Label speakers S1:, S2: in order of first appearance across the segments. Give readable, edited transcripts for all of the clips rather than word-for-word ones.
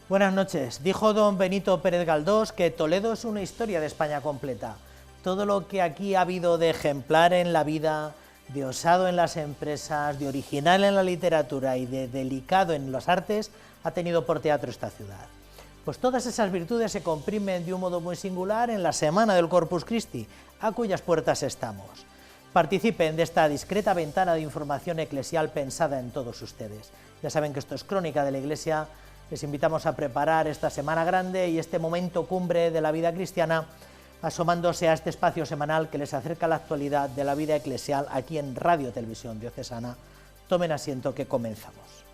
S1: Buenas noches. Dijo don Benito Pérez Galdós que Toledo es una historia de España completa. Todo lo que aquí ha habido de ejemplar en la vida, de osado en las empresas, de original en la literatura y de delicado en las artes, ha tenido por teatro esta ciudad. Pues todas esas virtudes se comprimen de un modo muy singular en la Semana del Corpus Christi, a cuyas puertas estamos. Participen de esta discreta ventana de información eclesial pensada en todos ustedes. Ya saben que esto es Crónica de la Iglesia. Les invitamos a preparar esta Semana Grande y este momento cumbre de la vida cristiana, asomándose a este espacio semanal que les acerca a la actualidad de la vida eclesial aquí en Radio Televisión Diocesana. Tomen asiento que comenzamos.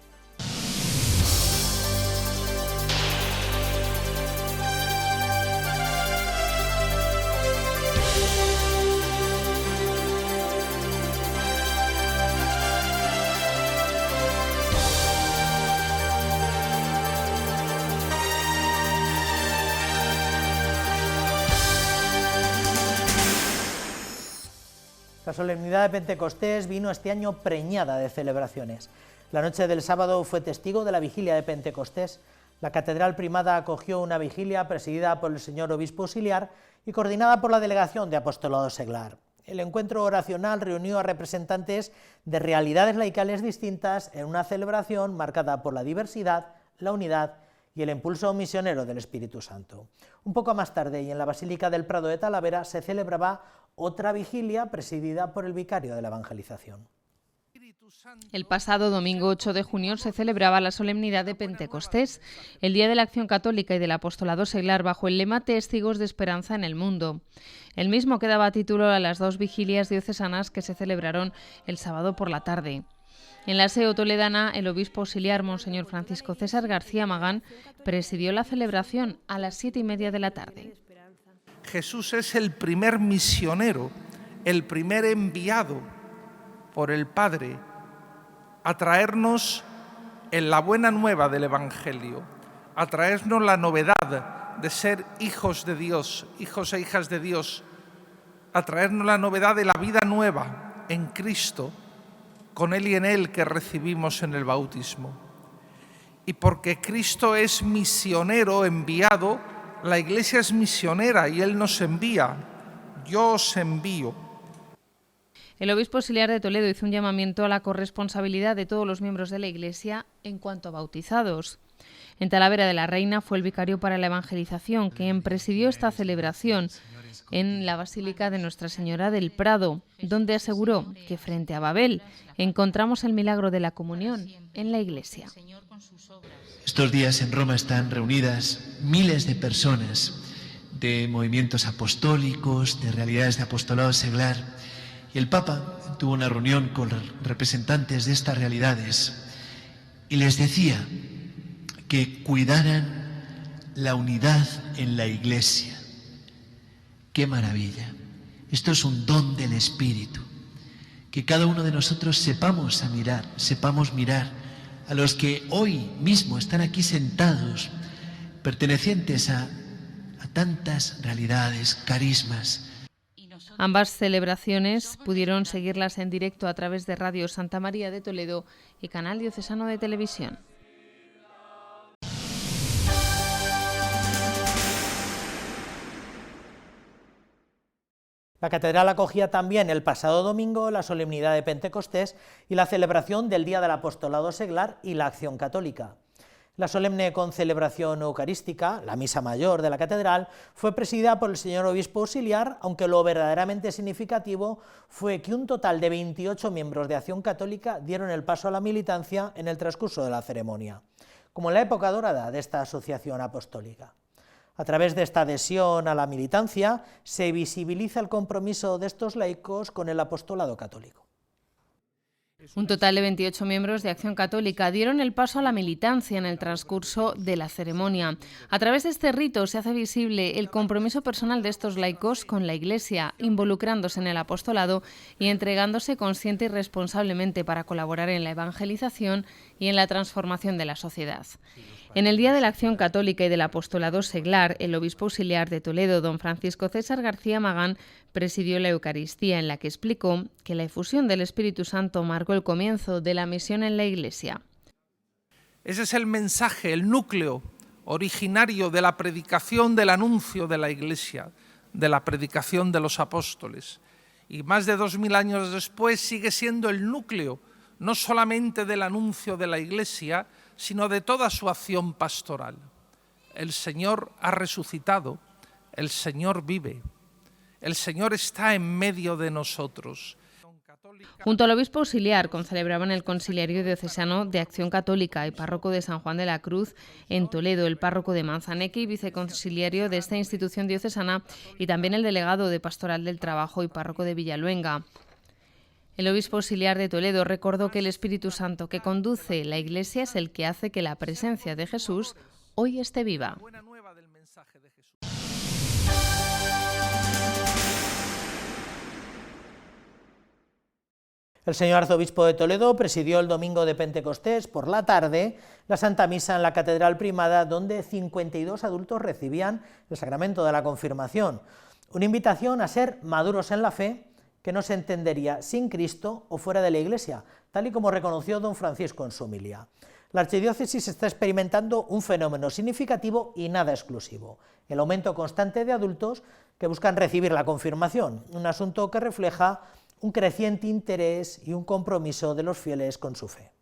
S1: La solemnidad de Pentecostés vino este año preñada de celebraciones. La noche del sábado fue testigo de la vigilia de Pentecostés. La Catedral Primada acogió una vigilia presidida por el señor Obispo Auxiliar y coordinada por la Delegación de Apostolado Seglar. El encuentro oracional reunió a representantes de realidades laicales distintas en una celebración marcada por la diversidad, la unidad y el impulso misionero del Espíritu Santo. Un poco más tarde, y en la Basílica del Prado de Talavera, se celebraba otra vigilia presidida por el vicario de la evangelización.
S2: El pasado domingo 8 de junio se celebraba la solemnidad de Pentecostés, el Día de la Acción Católica y del Apostolado Seglar, bajo el lema Testigos de Esperanza en el Mundo. El mismo que daba título a las dos vigilias diocesanas que se celebraron el sábado por la tarde. En la SEO toledana, el obispo auxiliar Monseñor Francisco César García Magán presidió la celebración a las 7:30 de la tarde.
S3: Jesús es el primer misionero, el primer enviado por el Padre a traernos en la buena nueva del Evangelio, a traernos la novedad de ser hijos de Dios, hijos e hijas de Dios, a traernos la novedad de la vida nueva en Cristo, con Él y en Él que recibimos en el bautismo. Y porque Cristo es misionero, enviado, la Iglesia es misionera y Él nos envía. Yo os envío.
S2: El obispo auxiliar de Toledo hizo un llamamiento a la corresponsabilidad de todos los miembros de la Iglesia en cuanto a bautizados. En Talavera de la Reina fue el vicario para la evangelización quien presidió esta celebración en la Basílica de Nuestra Señora del Prado, donde aseguró que frente a Babel encontramos el milagro de la comunión en la Iglesia.
S4: Estos días en Roma están reunidas miles de personas de movimientos apostólicos, de realidades de apostolado seglar, y el Papa tuvo una reunión con representantes de estas realidades y les decía que cuidaran la unidad en la Iglesia. ¡Qué maravilla! Esto es un don del Espíritu. Que cada uno de nosotros sepamos mirar a los que hoy mismo están aquí sentados, pertenecientes a tantas realidades, carismas.
S2: Ambas celebraciones pudieron seguirlas en directo a través de Radio Santa María de Toledo y Canal Diocesano de Televisión.
S1: La catedral acogía también el pasado domingo la solemnidad de Pentecostés y la celebración del Día del Apostolado Seglar y la Acción Católica. La solemne concelebración eucarística, la misa mayor de la catedral, fue presidida por el señor obispo auxiliar, aunque lo verdaderamente significativo fue que un total de 28 miembros de Acción Católica dieron el paso a la militancia en el transcurso de la ceremonia, como en la época dorada de esta asociación apostólica. A través de esta adhesión a la militancia se visibiliza el compromiso de estos laicos con el apostolado católico.
S2: Un total de 28 miembros de Acción Católica dieron el paso a la militancia en el transcurso de la ceremonia. A través de este rito se hace visible el compromiso personal de estos laicos con la Iglesia, involucrándose en el apostolado y entregándose consciente y responsablemente para colaborar en la evangelización y en la transformación de la sociedad. En el Día de la Acción Católica y del Apostolado Seglar, el obispo auxiliar de Toledo, don Francisco César García Magán, presidió la Eucaristía, en la que explicó que la efusión del Espíritu Santo marcó el comienzo de la misión en la Iglesia.
S3: Ese es el mensaje, el núcleo originario de la predicación del anuncio de la Iglesia, de la predicación de los apóstoles. Y más de 2000 años después sigue siendo el núcleo no solamente del anuncio de la Iglesia, sino de toda su acción pastoral. El Señor ha resucitado, el Señor vive, el Señor está en medio de nosotros.
S2: Junto al obispo auxiliar concelebraban el conciliario diocesano de Acción Católica y párroco de San Juan de la Cruz en Toledo, el párroco de Manzaneque y viceconciliario de esta institución diocesana, y también el delegado de Pastoral del Trabajo y párroco de Villaluenga. El obispo auxiliar de Toledo recordó que el Espíritu Santo que conduce la Iglesia es el que hace que la presencia de Jesús hoy esté viva.
S1: El señor arzobispo de Toledo presidió el domingo de Pentecostés por la tarde la Santa Misa en la Catedral Primada, donde 52 adultos recibían el sacramento de la confirmación, una invitación a ser maduros en la fe que no se entendería sin Cristo o fuera de la Iglesia, tal y como reconoció don Francisco en su homilia. La archidiócesis está experimentando un fenómeno significativo y nada exclusivo, el aumento constante de adultos que buscan recibir la confirmación, un asunto que refleja un creciente interés y un compromiso de los fieles con su fe.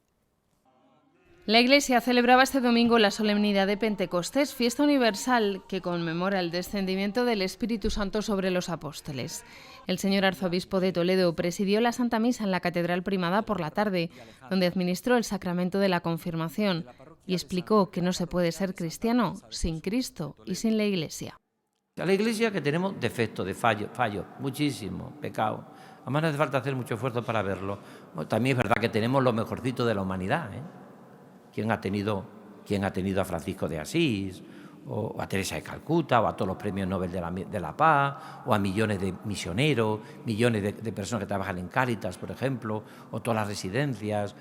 S2: La Iglesia celebraba este domingo la solemnidad de Pentecostés, fiesta universal que conmemora el descendimiento del Espíritu Santo sobre los apóstoles. El señor arzobispo de Toledo presidió la Santa Misa en la Catedral Primada por la tarde, donde administró el sacramento de la confirmación y explicó que no se puede ser cristiano sin Cristo y sin la Iglesia.
S5: La Iglesia que tenemos defectos, de fallos, muchísimo, pecado. Además no hace falta hacer mucho esfuerzo para verlo. Bueno, también es verdad que tenemos lo mejorcito de la humanidad, ¿eh? ¿Quién ha tenido a Francisco de Asís, o a Teresa de Calcuta, o a todos los premios Nobel de la Paz, o a millones de misioneros, millones de personas que trabajan en Cáritas, por ejemplo, o todas las residencias?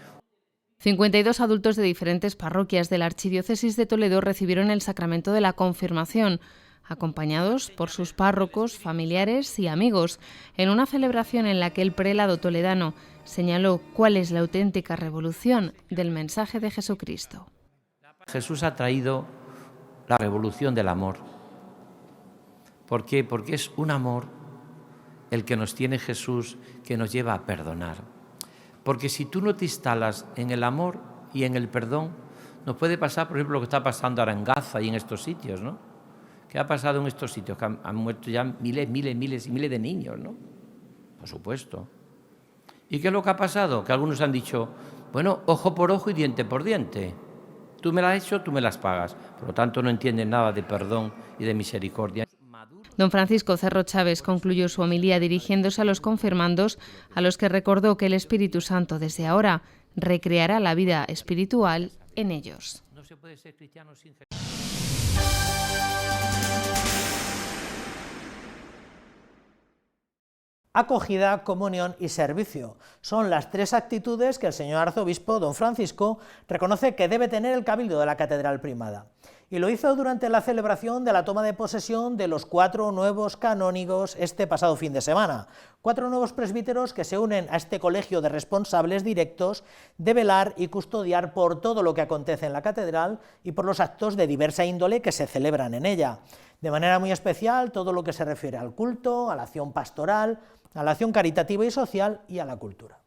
S2: 52 adultos de diferentes parroquias de la Archidiócesis de Toledo recibieron el sacramento de la confirmación, acompañados por sus párrocos, familiares y amigos, en una celebración en la que el prelado toledano señaló cuál es la auténtica revolución del mensaje de Jesucristo.
S5: Jesús ha traído la revolución del amor. ¿Por qué? Porque es un amor el que nos tiene Jesús, que nos lleva a perdonar. Porque si tú no te instalas en el amor y en el perdón, nos puede pasar, por ejemplo, lo que está pasando ahora en Gaza y en estos sitios, ¿no? ¿Qué ha pasado en estos sitios? Que han muerto ya miles de niños, ¿no? Por supuesto. ¿Y qué es lo que ha pasado? Que algunos han dicho, bueno, ojo por ojo y diente por diente. Tú me las has hecho, tú me las pagas. Por lo tanto, no entienden nada de perdón y de misericordia.
S2: Don Francisco Cerro Chávez concluyó su homilía dirigiéndose a los confirmandos, a los que recordó que el Espíritu Santo desde ahora recreará la vida espiritual en ellos.
S5: No se puede ser cristiano sin Jesús.
S1: Acogida, comunión y servicio. Son las tres actitudes que el señor arzobispo, don Francisco, reconoce que debe tener el cabildo de la Catedral Primada. Y lo hizo durante la celebración de la toma de posesión de los 4 nuevos canónigos este pasado fin de semana. 4 nuevos presbíteros que se unen a este colegio de responsables directos de velar y custodiar por todo lo que acontece en la catedral y por los actos de diversa índole que se celebran en ella. De manera muy especial, todo lo que se refiere al culto, a la acción pastoral, a la acción caritativa y social y a la cultura.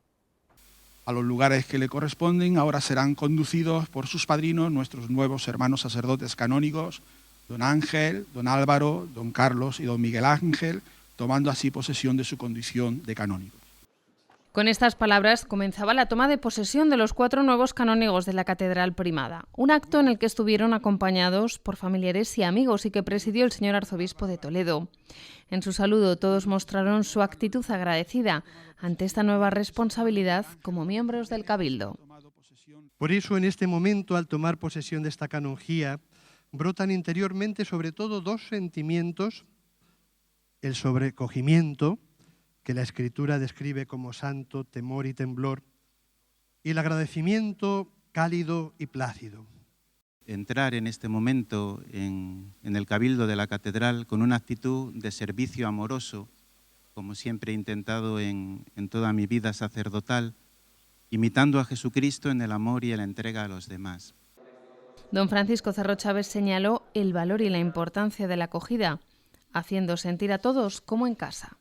S6: A los lugares que le corresponden ahora serán conducidos por sus padrinos, nuestros nuevos hermanos sacerdotes canónigos, don Ángel, don Álvaro, don Carlos y don Miguel Ángel, tomando así posesión de su condición de canónigos.
S2: Con estas palabras comenzaba la toma de posesión de los 4 nuevos canónigos de la Catedral Primada, un acto en el que estuvieron acompañados por familiares y amigos y que presidió el señor arzobispo de Toledo. En su saludo todos mostraron su actitud agradecida ante esta nueva responsabilidad como miembros del Cabildo.
S7: Por eso en este momento, al tomar posesión de esta canonjía, brotan interiormente sobre todo 2 sentimientos: el sobrecogimiento, que la Escritura describe como santo temor y temblor, y el agradecimiento cálido y plácido.
S8: Entrar en este momento en el Cabildo de la Catedral con una actitud de servicio amoroso, como siempre he intentado en toda mi vida sacerdotal, imitando a Jesucristo en el amor y en la entrega a los demás.
S2: Don Francisco Cerro Chávez señaló el valor y la importancia de la acogida, haciendo sentir a todos como en casa.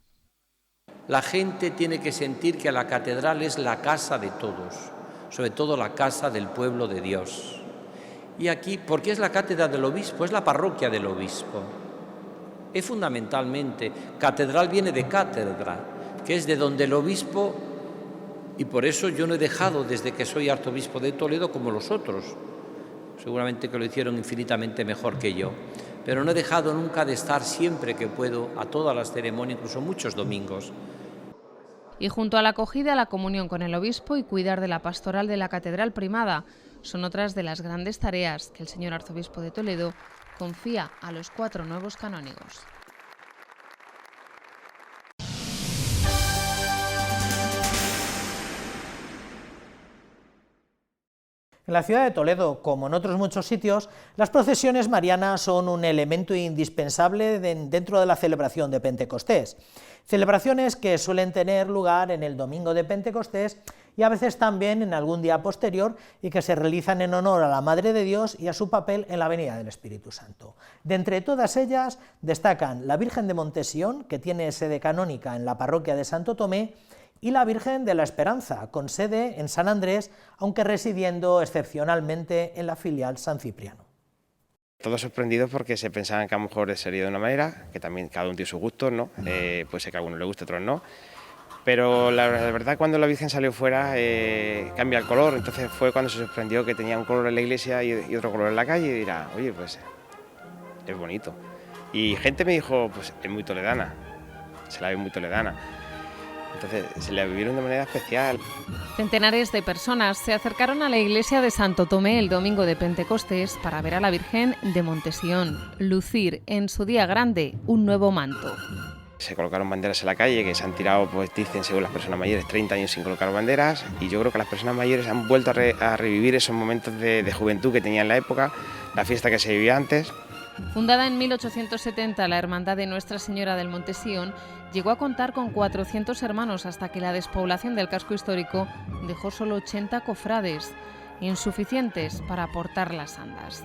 S5: La gente tiene que sentir que la catedral es la casa de todos, sobre todo la casa del pueblo de Dios. Y aquí, ¿por qué es la cátedra del obispo? Es la parroquia del obispo. Es fundamentalmente, catedral viene de cátedra, que es de donde el obispo, y por eso yo no he dejado desde que soy arzobispo de Toledo como los otros, seguramente que lo hicieron infinitamente mejor que yo, pero no he dejado nunca de estar siempre que puedo a todas las ceremonias, incluso muchos domingos.
S2: Y junto a la acogida, la comunión con el obispo y cuidar de la pastoral de la catedral primada son otras de las grandes tareas que el señor arzobispo de Toledo confía a los 4 nuevos canónigos.
S1: En la ciudad de Toledo, como en otros muchos sitios, las procesiones marianas son un elemento indispensable dentro de la celebración de Pentecostés. Celebraciones que suelen tener lugar en el domingo de Pentecostés y a veces también en algún día posterior y que se realizan en honor a la Madre de Dios y a su papel en la venida del Espíritu Santo. De entre todas ellas destacan la Virgen de Montesión, que tiene sede canónica en la parroquia de Santo Tomé, y la Virgen de la Esperanza, con sede en San Andrés, aunque residiendo excepcionalmente en la filial San Cipriano.
S9: Todos sorprendidos porque se pensaban que a lo mejor sería de una manera, que también cada uno tiene sus gustos, ¿no? Puede ser que a algunos le guste, a otros no. Pero la verdad, cuando la Virgen salió fuera, cambia el color. Entonces fue cuando se sorprendió que tenía un color en la iglesia y otro color en la calle, y dirá, oye, pues es bonito. Y gente me dijo, pues es muy toledana, se la ve muy toledana. Entonces se la vivieron de manera especial.
S2: Centenares de personas se acercaron a la iglesia de Santo Tomé el domingo de Pentecostés para ver a la Virgen de Montesión lucir en su día grande un nuevo manto.
S9: Se colocaron banderas en la calle que se han tirado, pues dicen, según las personas mayores, 30 años sin colocar banderas, y yo creo que las personas mayores han vuelto a revivir esos momentos de juventud que tenían en la época, la fiesta que se vivía antes.
S2: Fundada en 1870, la Hermandad de Nuestra Señora del Montesión llegó a contar con 400 hermanos hasta que la despoblación del casco histórico dejó solo 80 cofrades, insuficientes para portar las andas.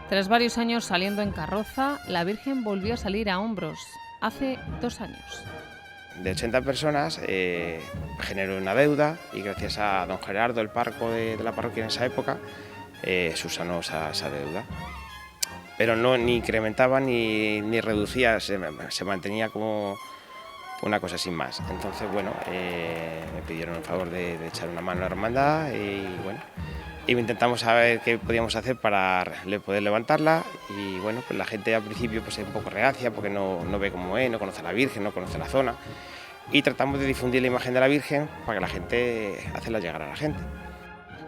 S2: Tras varios años saliendo en carroza, la Virgen volvió a salir a hombros, hace 2 años.
S9: De 80 personas generó una deuda y gracias a don Gerardo, el párroco de la parroquia en esa época, subsanó esa deuda. Pero no ni incrementaba ni reducía, se mantenía como una cosa sin más. Entonces, bueno, me pidieron el favor de echar una mano a la hermandad y intentamos saber qué podíamos hacer para poder levantarla, y bueno, pues la gente al principio pues es un poco reacia porque no ve cómo es, no conoce a la Virgen, no conoce la zona, y tratamos de difundir la imagen de la Virgen para que la gente, hacerla llegar a la gente.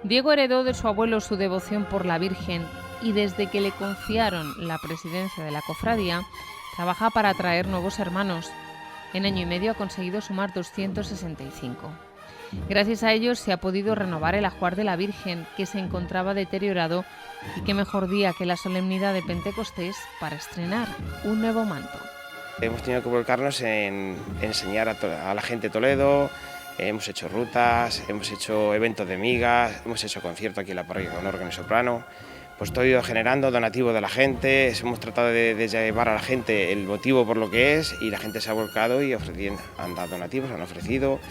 S2: Diego heredó de su abuelo su devoción por la Virgen y desde que le confiaron la presidencia de la cofradía, trabaja para atraer nuevos hermanos. En año y medio ha conseguido sumar 265. Gracias a ellos se ha podido renovar el ajuar de la Virgen, que se encontraba deteriorado, y qué mejor día que la solemnidad de Pentecostés para estrenar un nuevo manto.
S9: Hemos tenido que volcarnos en enseñar a la gente de Toledo. Hemos hecho rutas, hemos hecho eventos de migas, hemos hecho conciertos aquí en la parroquia con órgano y soprano. Pues todo ha ido generando donativos de la gente, hemos tratado de llevar a la gente el motivo por lo que es, y la gente se ha volcado y han dado donativos, han ofrecido,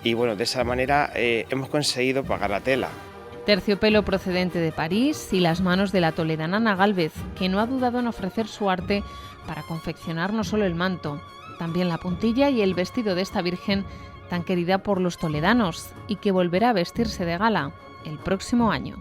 S9: y bueno, de esa manera hemos conseguido pagar la tela.
S2: Terciopelo procedente de París y las manos de la toledana Ana Gálvez, que no ha dudado en ofrecer su arte para confeccionar no solo el manto, también la puntilla y el vestido de esta Virgen tan querida por los toledanos y que volverá a vestirse de gala el próximo año.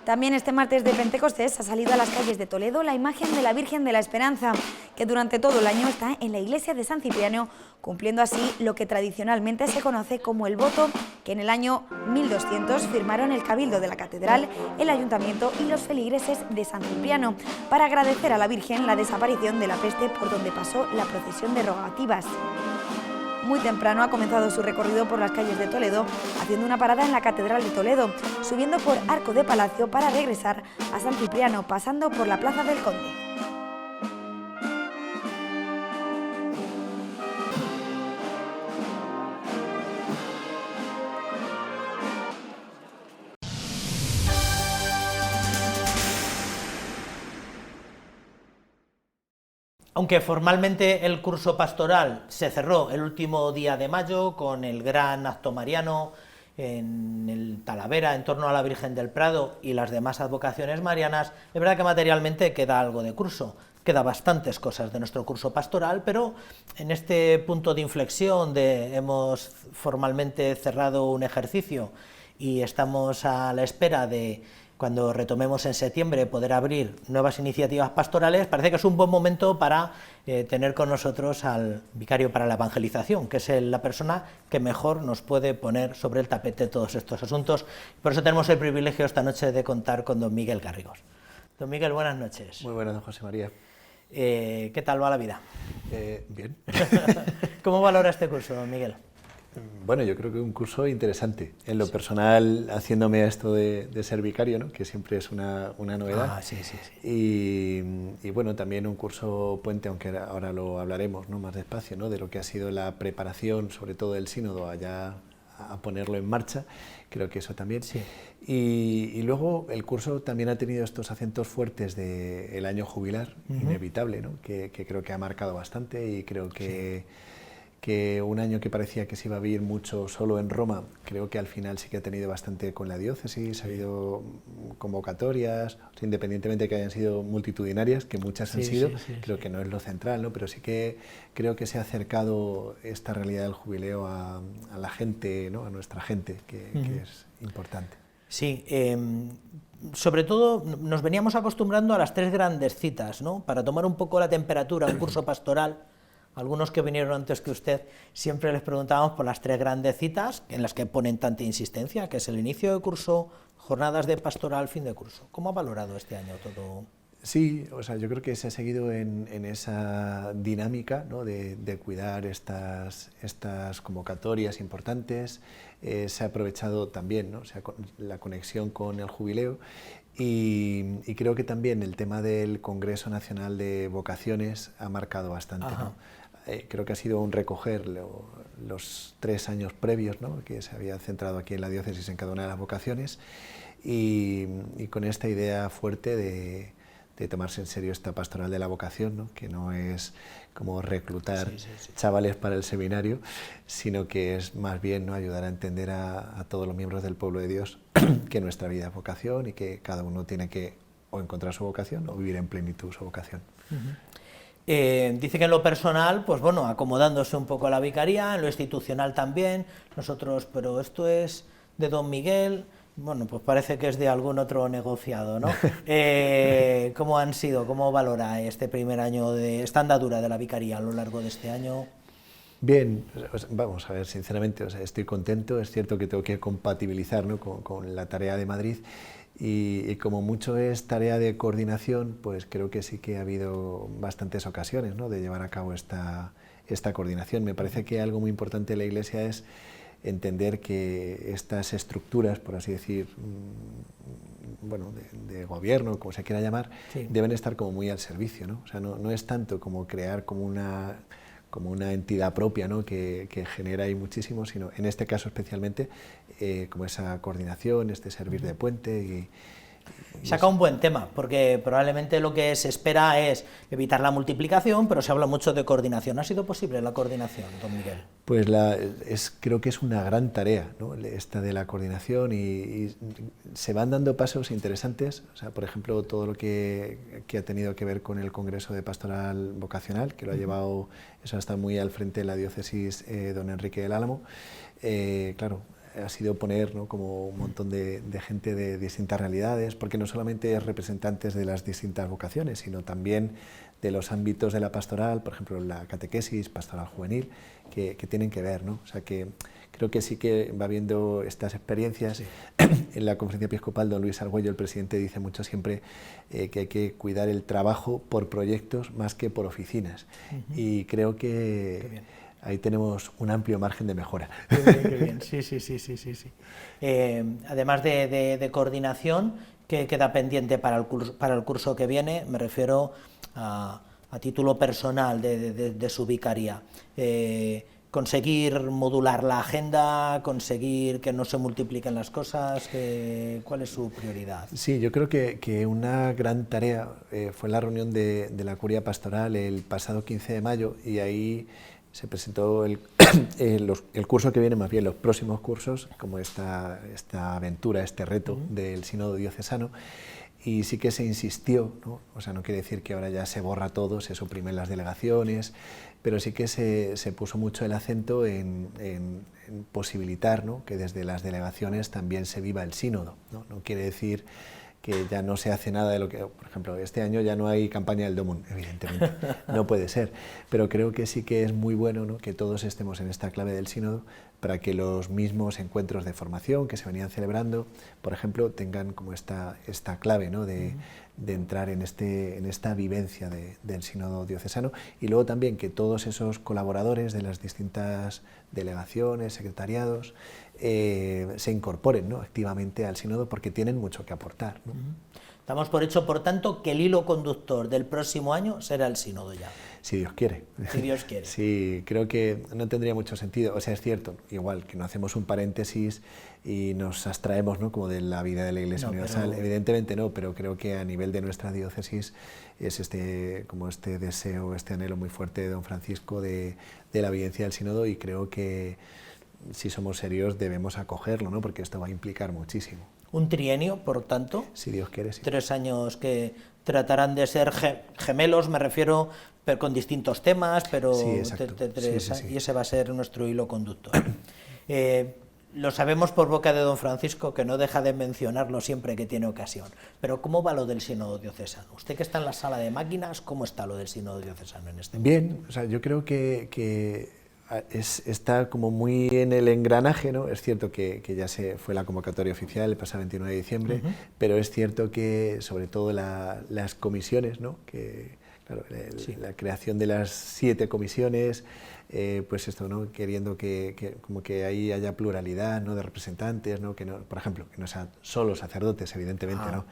S10: También este martes de Pentecostés ha salido a las calles de Toledo la imagen de la Virgen de la Esperanza, que durante todo el año está en la iglesia de San Cipriano, cumpliendo así lo que tradicionalmente se conoce como el voto que en el año 1200 firmaron el Cabildo de la Catedral, el Ayuntamiento y los feligreses de San Cipriano, para agradecer a la Virgen la desaparición de la peste por donde pasó la procesión de rogativas. Muy temprano ha comenzado su recorrido por las calles de Toledo, haciendo una parada en la Catedral de Toledo, subiendo por Arco de Palacio para regresar a San Cipriano, pasando por la Plaza del Conde.
S1: Aunque formalmente el curso pastoral se cerró el último día de mayo con el gran acto mariano en el Talavera en torno a la Virgen del Prado y las demás advocaciones marianas, es verdad que materialmente queda algo de curso, queda bastantes cosas de nuestro curso pastoral, pero en este punto de inflexión hemos formalmente cerrado un ejercicio y estamos a la espera de, cuando retomemos en septiembre, poder abrir nuevas iniciativas pastorales. Parece que es un buen momento para tener con nosotros al vicario para la evangelización, que es la persona que mejor nos puede poner sobre el tapete todos estos asuntos. Por eso tenemos el privilegio esta noche de contar con don Miguel Garrigós. Don Miguel, buenas noches.
S11: Muy buenas, don José María.
S1: ¿Qué tal va la vida?
S11: Bien.
S1: ¿Cómo valora este curso, don Miguel?
S11: Bueno, yo creo que un curso interesante. En lo personal, haciéndome a esto de ser vicario, ¿no? Que siempre es una novedad.
S1: Sí.
S11: Y bueno, también un curso puente, aunque ahora lo hablaremos, ¿no? Más despacio, ¿no? De lo que ha sido la preparación, sobre todo del sínodo, allá a ponerlo en marcha. Creo que eso también.
S1: Sí.
S11: Y luego el curso también ha tenido estos acentos fuertes del año jubilar, inevitable, ¿no? Que creo que ha marcado bastante y creo que un año que parecía que se iba a vivir mucho solo en Roma, creo que al final sí que ha tenido bastante con la diócesis, ha habido convocatorias, o sea, independientemente de que hayan sido multitudinarias, que muchas han sido, creo que no es lo central, ¿no? Pero sí que creo que se ha acercado esta realidad del jubileo a la gente, ¿no? A nuestra gente, que es importante.
S1: Sí, sobre todo nos veníamos acostumbrando a las 3 grandes citas, ¿no? Para tomar un poco la temperatura, un curso pastoral. Algunos que vinieron antes que usted, siempre les preguntábamos por las 3 grandes citas en las que ponen tanta insistencia, que es el inicio de curso, jornadas de pastoral, fin de curso. ¿Cómo ha valorado este año todo?
S11: Sí, o sea, yo creo que se ha seguido en esa dinámica, ¿no? de cuidar estas convocatorias importantes. Se ha aprovechado también, ¿no? O sea, la conexión con el jubileo y creo que también el tema del Congreso Nacional de Vocaciones ha marcado bastante, ¿no? Creo que ha sido un recoger los 3 años previos, ¿no? Que se había centrado aquí en la diócesis en cada una de las vocaciones y con esta idea fuerte de tomarse en serio esta pastoral de la vocación, ¿no? Que no es como reclutar chavales para el seminario, sino que es más bien, ¿no? Ayudar a entender a todos los miembros del pueblo de Dios que nuestra vida es vocación y que cada uno tiene que o encontrar su vocación o vivir en plenitud su vocación.
S1: Dice que en lo personal, pues bueno, acomodándose un poco a la vicaría, en lo institucional también, nosotros, pero esto es de don Miguel. Bueno, pues parece que es de algún otro negociado, ¿no? ¿Cómo han sido, cómo valora este primer año de esta andadura de la vicaría a lo largo de este año?
S11: Bien, vamos a ver, sinceramente, o sea, estoy contento. Es cierto que tengo que compatibilizar, ¿no? con la tarea de Madrid y como mucho es tarea de coordinación, pues creo que sí que ha habido bastantes ocasiones, ¿no? De llevar a cabo esta coordinación. Me parece que algo muy importante de la Iglesia es entender que estas estructuras, por así decir, bueno, de gobierno, como se quiera llamar, deben estar como muy al servicio, ¿no? O sea, no es tanto como crear como una entidad propia, ¿no? que genera ahí muchísimo, sino en este caso especialmente como esa coordinación, este servir de puente y
S1: saca un buen tema, porque probablemente lo que se espera es evitar la multiplicación, pero se habla mucho de coordinación. ¿Ha sido posible la coordinación, don Miguel?
S11: Pues creo que es una gran tarea, ¿no? Esta de la coordinación y se van dando pasos interesantes. O sea, por ejemplo, todo lo que ha tenido que ver con el Congreso de Pastoral Vocacional, que lo ha llevado, eso está muy al frente de la diócesis don Enrique del Álamo. Claro, ha sido poner, ¿no? como un montón de gente de distintas realidades, porque no solamente es representantes de las distintas vocaciones, sino también de los ámbitos de la pastoral, por ejemplo, la catequesis, pastoral juvenil, que tienen que ver, ¿no? O sea, que creo que sí que va viendo estas experiencias. En la conferencia episcopal, don Luis Argüello, el presidente, dice mucho siempre que hay que cuidar el trabajo por proyectos más que por oficinas. Y creo que ahí tenemos un amplio margen de mejora.
S1: Qué bien. Sí. Además de coordinación, ¿qué queda pendiente para el curso que viene? Me refiero a título personal de su vicaría. conseguir modular la agenda, conseguir que no se multipliquen las cosas, ¿cuál es su prioridad?
S11: Sí, yo creo que una gran tarea fue la reunión de la Curia Pastoral el pasado 15 de mayo, y ahí se presentó el curso que viene, más bien los próximos cursos, como esta aventura, este reto del Sínodo Diocesano. Y sí que se insistió, ¿no? O sea, no quiere decir que ahora ya se borra todo, se suprimen las delegaciones, pero sí que se puso mucho el acento en posibilitar, ¿no?, que desde las delegaciones también se viva el sínodo, ¿no? No quiere decir que ya no se hace nada de lo que, por ejemplo, este año ya no hay campaña del Domum, evidentemente, no puede ser, pero creo que sí que es muy bueno, ¿no?, que todos estemos en esta clave del sínodo, para que los mismos encuentros de formación que se venían celebrando, por ejemplo, tengan como esta clave, ¿no?, de entrar en esta vivencia del sínodo diocesano, y luego también que todos esos colaboradores de las distintas delegaciones, secretariados, se incorporen, ¿no?, activamente al sínodo, porque tienen mucho que aportar, ¿no?
S1: Damos por hecho, por tanto, que el hilo conductor del próximo año será el sínodo ya.
S11: Si Dios quiere.
S1: Si Dios quiere.
S11: Sí, creo que no tendría mucho sentido. O sea, es cierto, igual que no hacemos un paréntesis y nos abstraemos, ¿no?, como de la vida de la Iglesia Universal. Evidentemente no, pero creo que a nivel de nuestra diócesis es como este deseo, este anhelo muy fuerte de don Francisco de la vivencia del sínodo, y creo que si somos serios debemos acogerlo, ¿no?, porque esto va a implicar muchísimo.
S1: Un trienio, por tanto.
S11: Si Dios quiere, sí.
S1: 3 años que tratarán de ser gemelos, me refiero, pero con distintos temas, pero
S11: sí, exacto. Sí.
S1: Y ese va a ser nuestro hilo conductor. Lo sabemos por boca de don Francisco, que no deja de mencionarlo siempre que tiene ocasión. Pero ¿cómo va lo del sínodo diocesano? Usted que está en la sala de máquinas, ¿cómo está lo del sínodo diocesano en este momento?
S11: Bien, o sea, yo creo que está como muy en el engranaje, ¿no? Es cierto que ya se fue la convocatoria oficial el pasado 29 de diciembre, pero es cierto que sobre todo las comisiones, ¿no?, que claro, la creación de las 7 comisiones, pues esto, ¿no?, queriendo que como que ahí haya pluralidad, ¿no?, de representantes, ¿no?, que no, por ejemplo, que no sean solo sacerdotes, evidentemente, ¿no?,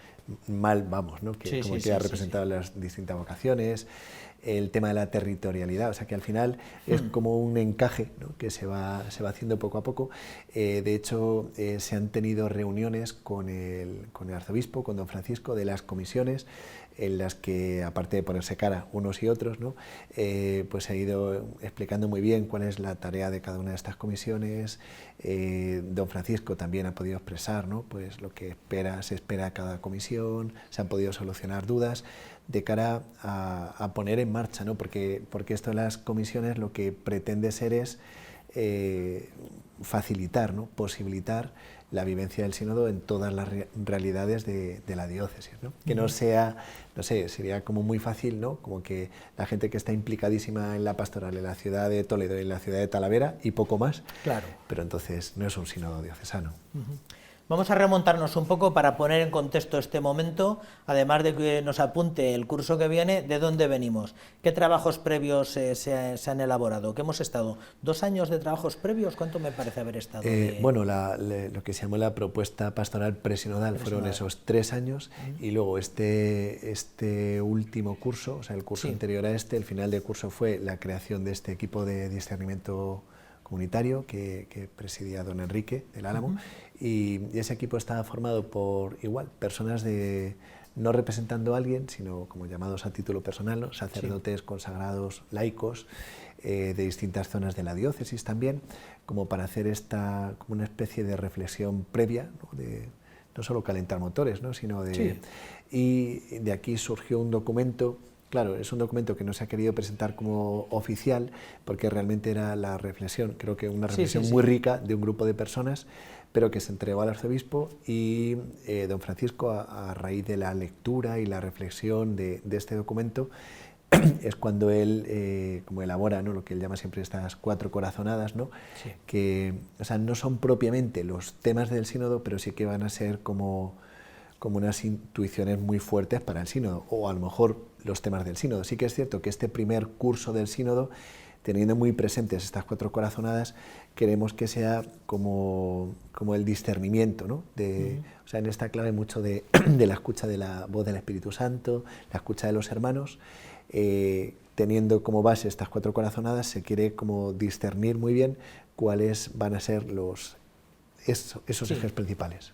S11: mal vamos, ¿no?, que como queda representado las distintas vocaciones, el tema de la territorialidad, o sea que al final es como un encaje, ¿no?, que se va haciendo poco a poco. De hecho, se han tenido reuniones con el arzobispo, con don Francisco, de las comisiones, en las que, aparte de ponerse cara unos y otros, ¿no?, pues ha ido explicando muy bien cuál es la tarea de cada una de estas comisiones. Don Francisco también ha podido expresar, ¿no?, pues lo que se espera a cada comisión, se han podido solucionar dudas de cara a poner en marcha, ¿no?, porque esto de las comisiones lo que pretende ser es facilitar, ¿no?, posibilitar la vivencia del sínodo en todas las realidades de la diócesis, ¿no? Que no sea, no sé, sería como muy fácil, ¿no?, como que la gente que está implicadísima en la pastoral en la ciudad de Toledo y en la ciudad de Talavera y poco más,
S1: claro,
S11: pero entonces no es un sínodo diocesano.
S1: Vamos a remontarnos un poco para poner en contexto este momento, además de que nos apunte el curso que viene, de dónde venimos, qué trabajos previos se han elaborado, que hemos estado 2 años de trabajos previos, ¿cuánto me parece haber estado?
S11: Bueno, lo que se llamó la propuesta pastoral presinodal fueron esos 3 años, y luego este último curso, o sea, el curso anterior a el final del curso fue la creación de este equipo de discernimiento comunitario que presidía don Enrique del Álamo, y ese equipo estaba formado por personas no representando a alguien, sino como llamados a título personal, ¿no?, sacerdotes, consagrados, laicos, de distintas zonas de la diócesis también, como para hacer como una especie de reflexión previa, ¿no?, de no solo calentar motores, ¿no?, sino y de aquí surgió un documento. Claro, es un documento que no se ha querido presentar como oficial, porque realmente era la reflexión, creo que una reflexión muy rica de un grupo de personas, pero que se entregó al arzobispo, y don Francisco, a raíz de la lectura y la reflexión de este documento, es cuando él como elabora, ¿no?, lo que él llama siempre estas 4 corazonadas, ¿no?, que, o sea, no son propiamente los temas del sínodo, pero sí que van a ser como unas intuiciones muy fuertes para el sínodo, o a lo mejor los temas del sínodo. Sí que es cierto que este primer curso del sínodo, teniendo muy presentes estas 4 corazonadas, queremos que sea como el discernimiento, ¿no?, o sea, en esta clave mucho de la escucha de la voz del Espíritu Santo, la escucha de los hermanos, teniendo como base estas 4 corazonadas, se quiere como discernir muy bien cuáles van a ser esos ejes principales.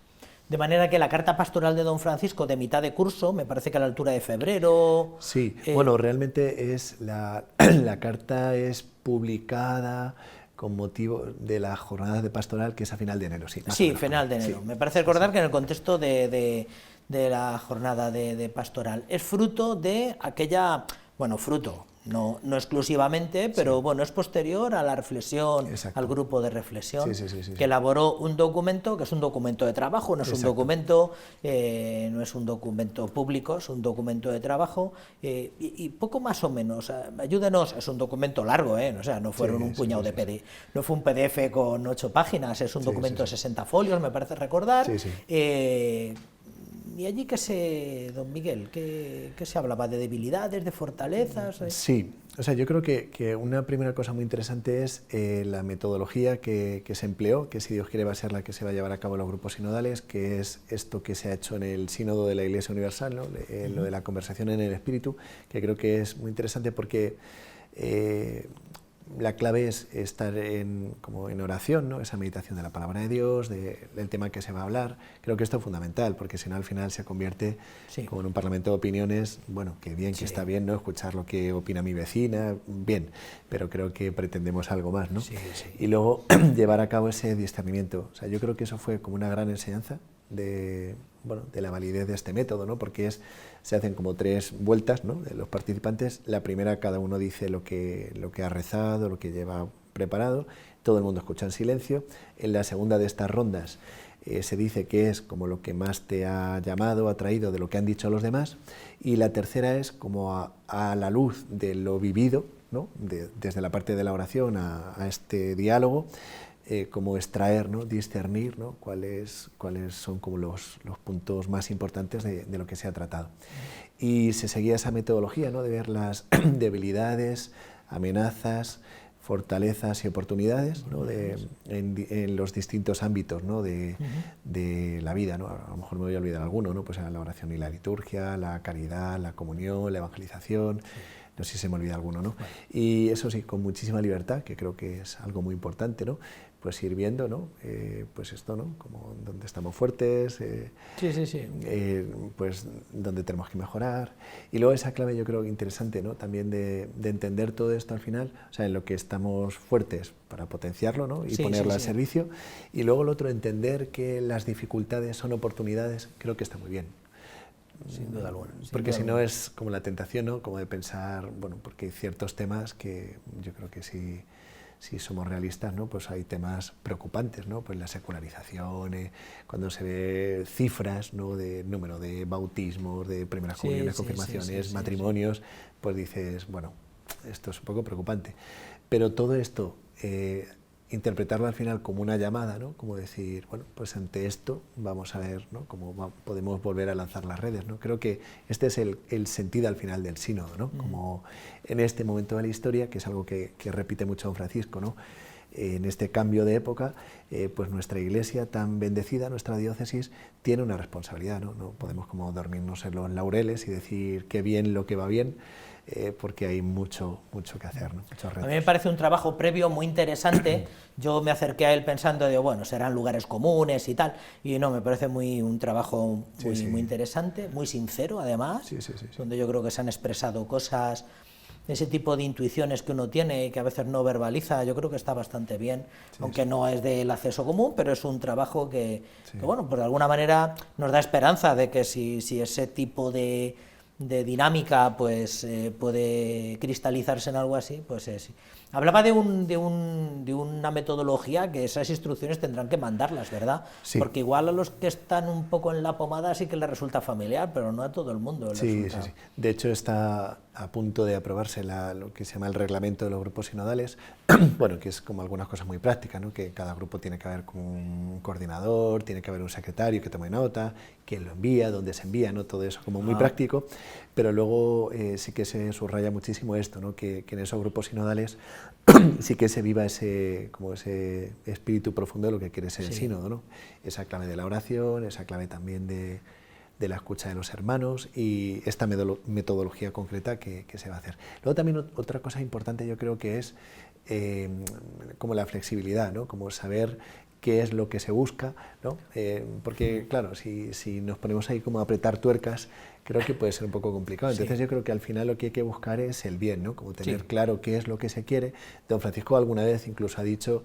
S1: De manera que la carta pastoral de don Francisco, de mitad de curso, me parece que a la altura de febrero...
S11: Sí, bueno, realmente la carta es publicada con motivo de la jornada de pastoral, que es a final de enero. Sí,
S1: final de enero. Sí. Me parece recordar que en el contexto de la jornada de pastoral es fruto de aquella... Bueno, fruto, no exclusivamente, pero bueno, es posterior a la reflexión, al grupo de reflexión, que elaboró un documento, que es un documento de trabajo, no es un documento, no es un documento público, es un documento de trabajo, y poco más o menos, ayúdenos, es un documento largo, o sea, no fueron un puñado de PDF, no fue un PDF con 8 páginas, es un documento de 60 folios, me parece recordar. ¿Y allí don Miguel, qué se hablaba? ¿De debilidades, de fortalezas?
S11: Sí, o sea, yo creo que una primera cosa muy interesante es la metodología que se empleó, que si Dios quiere va a ser la que se va a llevar a cabo en los grupos sinodales, que es esto que se ha hecho en el sínodo de la Iglesia Universal, ¿no? Lo de la conversación en el Espíritu, que creo que es muy interesante porque la clave es estar como en oración, ¿no? Esa meditación de la palabra de Dios, del tema que se va a hablar. Creo que esto es fundamental, porque si no al final se convierte como en un parlamento de opiniones, bueno, que bien, que está bien, ¿no? Escuchar lo que opina mi vecina, bien, pero creo que pretendemos algo más, ¿no? Y luego llevar a cabo ese discernimiento. O sea, yo creo que eso fue como una gran enseñanza de la validez de este método, ¿no? Porque se hacen como 3 vueltas, ¿no? De los participantes. La primera, cada uno dice lo que ha rezado, lo que lleva preparado, todo el mundo escucha en silencio. En la segunda de estas rondas se dice qué es como lo que más te ha llamado, atraído de lo que han dicho los demás, y la tercera es como a la luz de lo vivido, ¿no? Desde la parte de la oración a este diálogo, como extraer, ¿no? Discernir, ¿no? cuáles son como los puntos más importantes de lo que se ha tratado. Y se seguía esa metodología, ¿no? De ver las debilidades, amenazas, fortalezas y oportunidades, ¿no? en los distintos ámbitos, ¿no? de la vida, ¿no? A lo mejor me voy a olvidar alguno, ¿no? Pues la oración y la liturgia, la caridad, la comunión, la evangelización. No sé si se me olvida alguno, ¿no? Y eso sí, con muchísima libertad, que creo que es algo muy importante, ¿no? Pues ir viendo, ¿no? Pues esto, ¿no? Como donde estamos fuertes, pues donde tenemos que mejorar. Y luego esa clave yo creo interesante, ¿no? También de entender todo esto al final, o sea, en lo que estamos fuertes para potenciarlo, ¿no? Y ponerlo al servicio. Y luego lo otro, entender que las dificultades son oportunidades, creo que está muy bien.
S1: Sin duda alguna.
S11: Porque si no es como la tentación, ¿no? Como de pensar, bueno, porque hay ciertos temas que yo creo que si somos realistas, ¿no? Pues hay temas preocupantes, ¿no? Pues la secularización, cuando se ve cifras, ¿no? De número de bautismos, de primeras comuniones, confirmaciones, matrimonios, pues dices, bueno, esto es un poco preocupante. Pero todo esto, interpretarlo al final como una llamada, ¿no? Como decir, bueno, pues ante esto vamos a ver, ¿no? Cómo podemos volver a lanzar las redes, ¿no? Creo que este es el sentido al final del sínodo, ¿no? Como en este momento de la historia, que es algo que repite mucho don Francisco, ¿no? En este cambio de época, pues nuestra Iglesia tan bendecida, nuestra diócesis, tiene una responsabilidad, ¿no? No podemos como dormirnos en los laureles y decir qué bien lo que va bien, porque hay mucho que hacer, ¿no? Muchos retos.
S1: A mí me parece un trabajo previo muy interesante. Yo me acerqué a él pensando de, bueno, serán lugares comunes y tal, y no, me parece un trabajo muy interesante, muy sincero además, donde yo creo que se han expresado cosas, ese tipo de intuiciones que uno tiene y que a veces no verbaliza, yo creo que está bastante bien, aunque no es del acceso común, pero es un trabajo que bueno, pues de alguna manera nos da esperanza de que si ese tipo de dinámica pues puede cristalizarse en algo así, pues sí. Hablaba de una metodología que esas instrucciones tendrán que mandarlas, ¿verdad?
S11: Sí.
S1: Porque igual a los que están un poco en la pomada sí que les resulta familiar, pero no a todo el mundo.
S11: Sí. De hecho está a punto de aprobarse lo que se llama el reglamento de los grupos sinodales, bueno, que es como algunas cosas muy prácticas, ¿no? Que cada grupo tiene que haber como un coordinador, tiene que haber un secretario que tome nota, quién lo envía, dónde se envía, ¿no? Todo eso como muy práctico, pero luego sí que se subraya muchísimo esto, ¿no? Que en esos grupos sinodales sí que se viva ese espíritu profundo de lo que quiere ser el sínodo, ¿no? Esa clave de la oración, esa clave también de de la escucha de los hermanos y esta metodología concreta que se va a hacer. Luego también otra cosa importante yo creo que es como la flexibilidad, ¿no? Como saber qué es lo que se busca, ¿no? Porque claro, si nos ponemos ahí como a apretar tuercas, creo que puede ser un poco complicado. Entonces yo creo que al final lo que hay que buscar es el bien, ¿no? Como tener claro qué es lo que se quiere. Don Francisco alguna vez incluso ha dicho,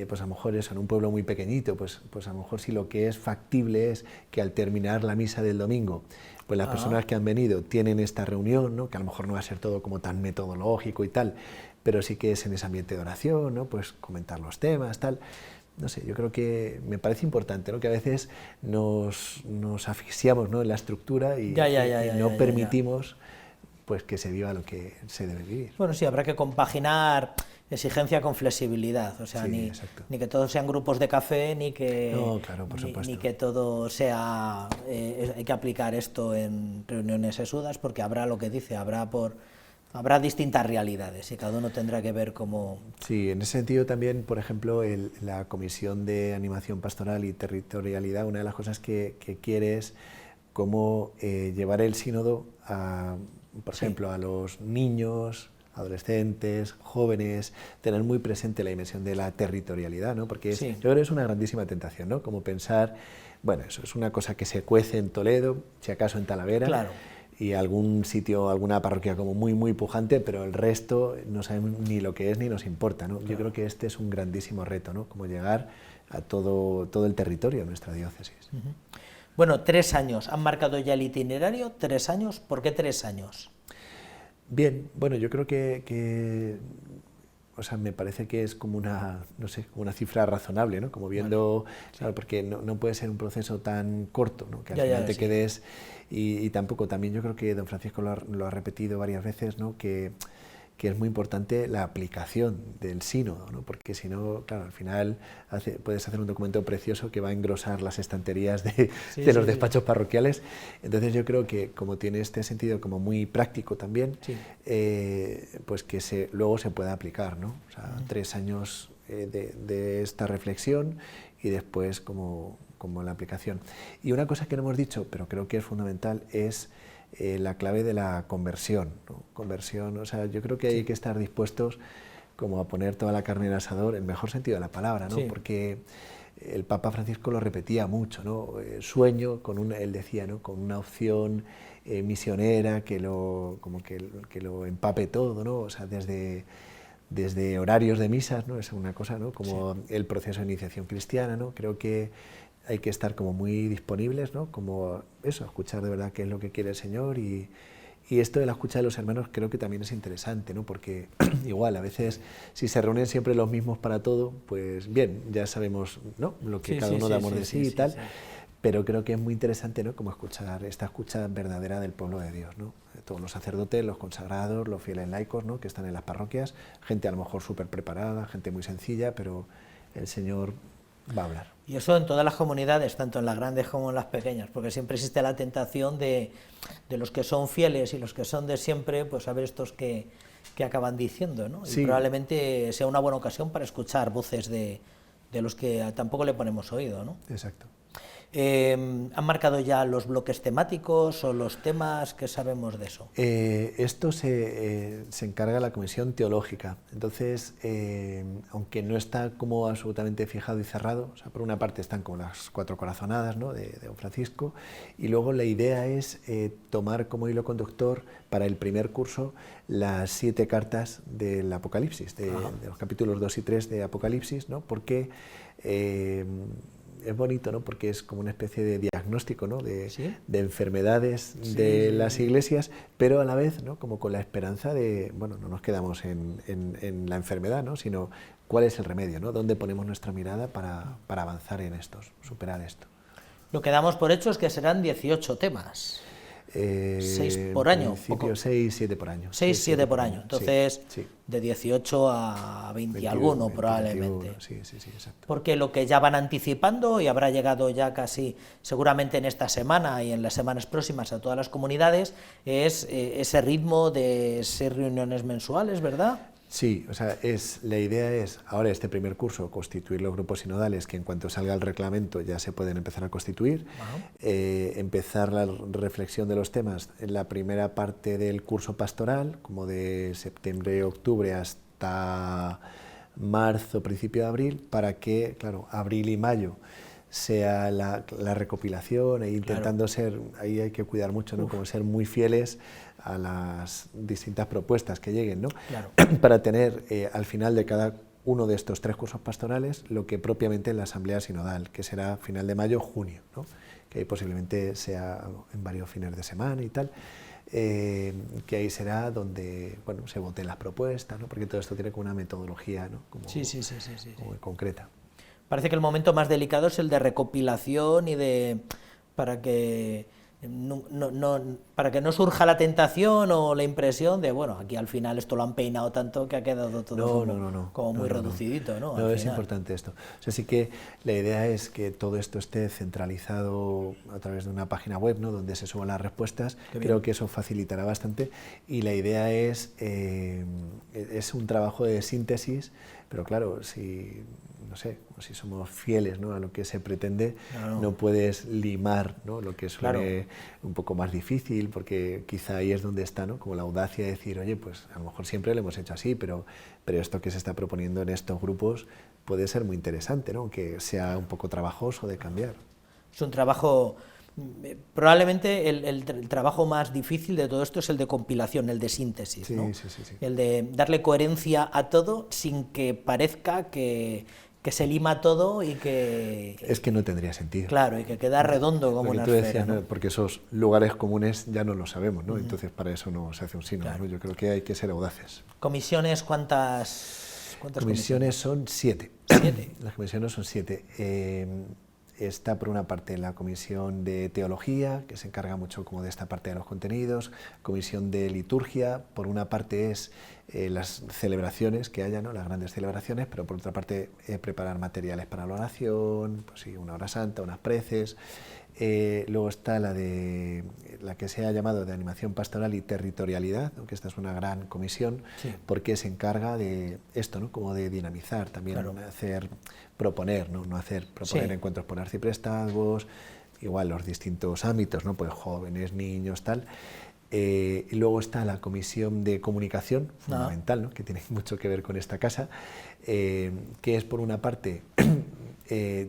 S11: pues a lo mejor eso, en un pueblo muy pequeñito, pues a lo mejor si lo que es factible es que al terminar la misa del domingo, pues las personas que han venido tienen esta reunión, ¿no? Que a lo mejor no va a ser todo como tan metodológico y tal, pero sí que es en ese ambiente de oración, ¿no? Pues comentar los temas, tal. No sé, yo creo que me parece importante, ¿no? Que a veces nos asfixiamos, ¿no? En la estructura y no permitimos pues que se viva lo que se debe vivir.
S1: Bueno, sí, habrá que compaginar exigencia con flexibilidad, o sea, ni que todos sean grupos de café, ni que, ni que todo sea, hay que aplicar esto en reuniones sesudas, porque habrá lo que dice, habrá distintas realidades y cada uno tendrá que ver cómo...
S11: Sí, en ese sentido también, por ejemplo, la Comisión de Animación Pastoral y Territorialidad, una de las cosas que quiere es cómo llevar el sínodo, por ejemplo, a los niños, adolescentes, jóvenes, tener muy presente la dimensión de la territorialidad, ¿no? Porque yo creo que es una grandísima tentación, ¿no? Como pensar, bueno, eso es una cosa que se cuece en Toledo, si acaso en Talavera, y algún sitio, alguna parroquia como muy pujante, pero el resto no sabemos ni lo que es ni nos importa, ¿no? Yo creo que este es un grandísimo reto, ¿no? Como llegar a todo el territorio de nuestra diócesis.
S1: Bueno, 3 años, han marcado ya el itinerario, 3 años, ¿por qué 3 años?
S11: Bien, bueno, yo creo que o sea, me parece que es como una, no sé, como una cifra razonable, ¿no? Como viendo, claro, porque no puede ser un proceso tan corto, ¿no? Que al final te quedes, y tampoco, también yo creo que don Francisco lo ha repetido varias veces, ¿no? Que es muy importante la aplicación del sínodo, ¿no? Porque si no, claro, al final puedes hacer un documento precioso que va a engrosar las estanterías de los despachos parroquiales. Entonces yo creo que como tiene este sentido como muy práctico también, pues que luego se pueda aplicar, ¿no? O sea, 3 años de esta reflexión y después como la aplicación. Y una cosa que no hemos dicho, pero creo que es fundamental, es la clave de la conversión, ¿no? Conversión, o sea, yo creo que hay que estar dispuestos como a poner toda la carne en el asador, en el mejor sentido de la palabra, ¿no? Porque el Papa Francisco lo repetía mucho, ¿no? Sueño él decía, ¿no? Con una opción misionera que lo empape todo, ¿no? O sea, desde horarios de misas, ¿no? Es una cosa, ¿no? Como el proceso de iniciación cristiana, ¿no? Creo que hay que estar como muy disponibles, ¿no? Como eso, escuchar de verdad qué es lo que quiere el Señor y esto de la escucha de los hermanos creo que también es interesante, ¿no? Porque igual a veces si se reúnen siempre los mismos para todo, pues bien, ya sabemos, ¿no? Lo que cada uno damos de sí y tal, pero creo que es muy interesante, ¿no? Como escuchar esta escucha verdadera del pueblo de Dios, ¿no? Todos los sacerdotes, los consagrados, los fieles laicos, ¿no? Que están en las parroquias, gente a lo mejor súper preparada, gente muy sencilla, pero el Señor va a hablar.
S1: Y eso en todas las comunidades, tanto en las grandes como en las pequeñas, porque siempre existe la tentación de los que son fieles y los que son de siempre, pues a ver estos que acaban diciendo, ¿no? Y probablemente sea una buena ocasión para escuchar voces de los que tampoco le ponemos oído, ¿no?
S11: Exacto.
S1: ¿Han marcado ya los bloques temáticos o los temas? ¿Qué sabemos de eso?
S11: Esto se encarga la Comisión Teológica. Entonces, aunque no está como absolutamente fijado y cerrado, o sea, por una parte están como las 4 corazonadas, ¿no? de don Francisco, y luego la idea es tomar como hilo conductor para el primer curso las 7 cartas del Apocalipsis, de los capítulos 2 y 3 de Apocalipsis, ¿no? Porque es bonito, ¿no? Porque es como una especie de diagnóstico, ¿no? de enfermedades de las iglesias, pero a la vez, ¿no? Como con la esperanza de, bueno, no nos quedamos en la enfermedad, ¿no? Sino cuál es el remedio, ¿no? Dónde ponemos nuestra mirada para avanzar en estos, superar esto.
S1: Lo que damos por hecho es que serán 18 temas. 6 por año.
S11: 6, 7 por año.
S1: 6, 7 por año. Entonces, de 18 a 20 y alguno probablemente.
S11: 21, sí, exacto.
S1: Porque lo que ya van anticipando y habrá llegado ya casi seguramente en esta semana y en las semanas próximas a todas las comunidades es ese ritmo de 6 reuniones mensuales, ¿verdad?
S11: Sí, o sea, la idea es, ahora este primer curso, constituir los grupos sinodales, que en cuanto salga el reglamento ya se pueden empezar a constituir, empezar la reflexión de los temas en la primera parte del curso pastoral, como de septiembre-octubre hasta marzo, principio de abril, para que, claro, abril y mayo sea la recopilación, e intentando ser, ahí hay que cuidar mucho, ¿no? Como ser muy fieles a las distintas propuestas que lleguen, ¿no? Para tener al final de cada uno de estos 3 cursos pastorales lo que propiamente es la asamblea sinodal, que será final de mayo, junio, ¿no? Que ahí posiblemente sea en varios fines de semana y tal, que ahí será donde, bueno, se voten las propuestas, ¿no? Porque todo esto tiene como una metodología, ¿no? Como, como concreta.
S1: Parece que el momento más delicado es el de recopilación y para que no surja la tentación o la impresión de, bueno, aquí al final esto lo han peinado tanto que ha quedado todo como muy reducidito, ¿no?
S11: No, es importante esto. O sea, sí que la idea es que todo esto esté centralizado a través de una página web, ¿no? Donde se suban las respuestas. Creo que eso facilitará bastante, y la idea es un trabajo de síntesis, pero claro, no sé, si somos fieles, ¿no? A lo que se pretende, no puedes limar, ¿no? Lo que suene un poco más difícil, porque quizá ahí es donde está, ¿no? Como la audacia de decir, oye, pues a lo mejor siempre lo hemos hecho así, pero esto que se está proponiendo en estos grupos puede ser muy interesante, ¿no? Que sea un poco trabajoso de cambiar.
S1: Es un trabajo, probablemente el trabajo más difícil de todo esto es el de compilación, el de síntesis, ¿no?
S11: Sí.
S1: El de darle coherencia a todo sin que parezca que se lima todo y que...
S11: Es que no tendría sentido.
S1: Claro, y que queda redondo como una esfera.
S11: Decías, ¿no? Porque esos lugares comunes ya no lo sabemos, ¿no? Entonces para eso no se hace un sínodo, ¿no? Yo creo que hay que ser audaces.
S1: ¿Comisiones ¿Cuántas
S11: comisiones? Son 7. ¿7? Las comisiones son 7. Está por una parte la comisión de teología, que se encarga mucho como de esta parte de los contenidos, comisión de liturgia, por una parte es las celebraciones que haya, ¿no? Las grandes celebraciones, pero por otra parte preparar materiales para la oración, pues sí, una hora santa, unas preces. Luego está la que se ha llamado de animación pastoral y territorialidad, ¿no? Que esta es una gran comisión, porque se encarga de esto, ¿no? Como de dinamizar también, proponer encuentros por arciprestazgos, igual los distintos ámbitos, ¿no? Pues jóvenes, niños, tal. Y luego está la comisión de comunicación, fundamental, ¿no? Que tiene mucho que ver con esta casa, que es por una parte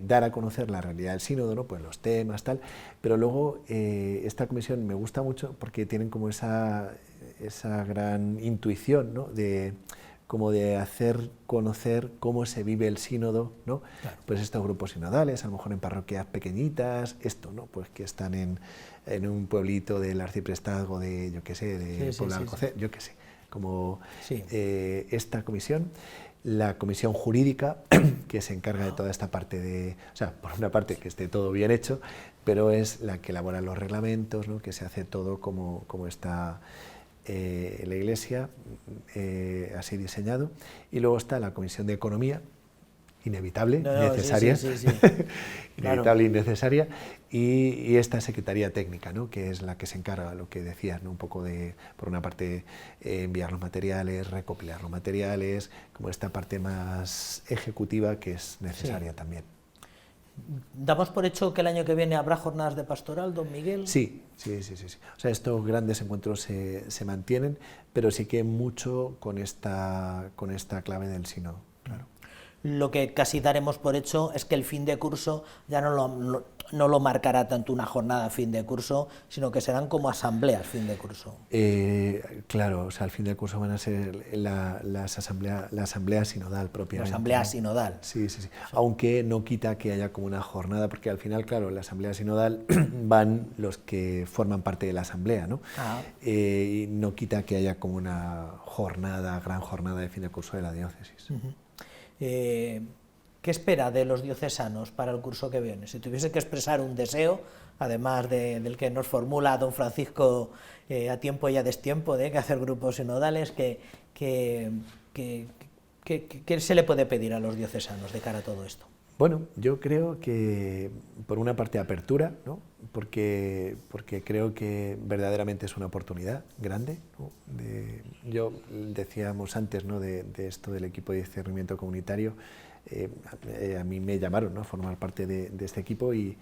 S11: dar a conocer la realidad del sínodo, ¿no? Pues los temas, tal, pero luego esta comisión me gusta mucho porque tienen como esa gran intuición, ¿no? Como de hacer conocer cómo se vive el sínodo, ¿no? Pues estos grupos sinodales, a lo mejor en parroquias pequeñitas, ¿no? Pues que están en un pueblito del arciprestazgo de, yo qué sé, de Puebla de Alcocer, yo qué sé, como esta comisión. La comisión jurídica, que se encarga de toda esta parte o sea, por una parte que esté todo bien hecho, pero es la que elabora los reglamentos, ¿no? Que se hace todo como está la Iglesia, así diseñado. Y luego está la comisión de economía, inevitable, necesaria, inevitable y necesaria, y esta secretaría técnica, ¿no? Que es la que se encarga, lo que decías, ¿no? Un poco de, por una parte, enviar los materiales, recopilar los materiales, como esta parte más ejecutiva que es necesaria también.
S1: ¿Damos por hecho que el año que viene habrá jornadas de pastoral, don Miguel?
S11: Sí. O sea, estos grandes encuentros se mantienen, pero sí que mucho con esta clave del sínodo, claro.
S1: Lo que casi daremos por hecho es que el fin de curso ya no lo marcará tanto una jornada fin de curso, sino que serán como asambleas fin de curso.
S11: Claro, o sea, al fin de curso van a ser la asamblea sinodal propiamente.
S1: La asamblea sinodal.
S11: Sí. Aunque no quita que haya como una jornada, porque al final, claro, en la asamblea sinodal van los que forman parte de la asamblea, ¿no? Y no quita que haya como una gran jornada de fin de curso de la diócesis.
S1: ¿Qué espera de los diocesanos para el curso que viene? Si tuviese que expresar un deseo, además del que nos formula don Francisco a tiempo y a destiempo de que hacer grupos sinodales, ¿qué se le puede pedir a los diocesanos de cara a todo esto?
S11: Bueno, yo creo que por una parte apertura, ¿no? porque creo que verdaderamente es una oportunidad grande, ¿no? Yo decíamos antes, ¿no? de esto del equipo de discernimiento comunitario. A mí me llamaron, ¿no? a formar parte de este equipo y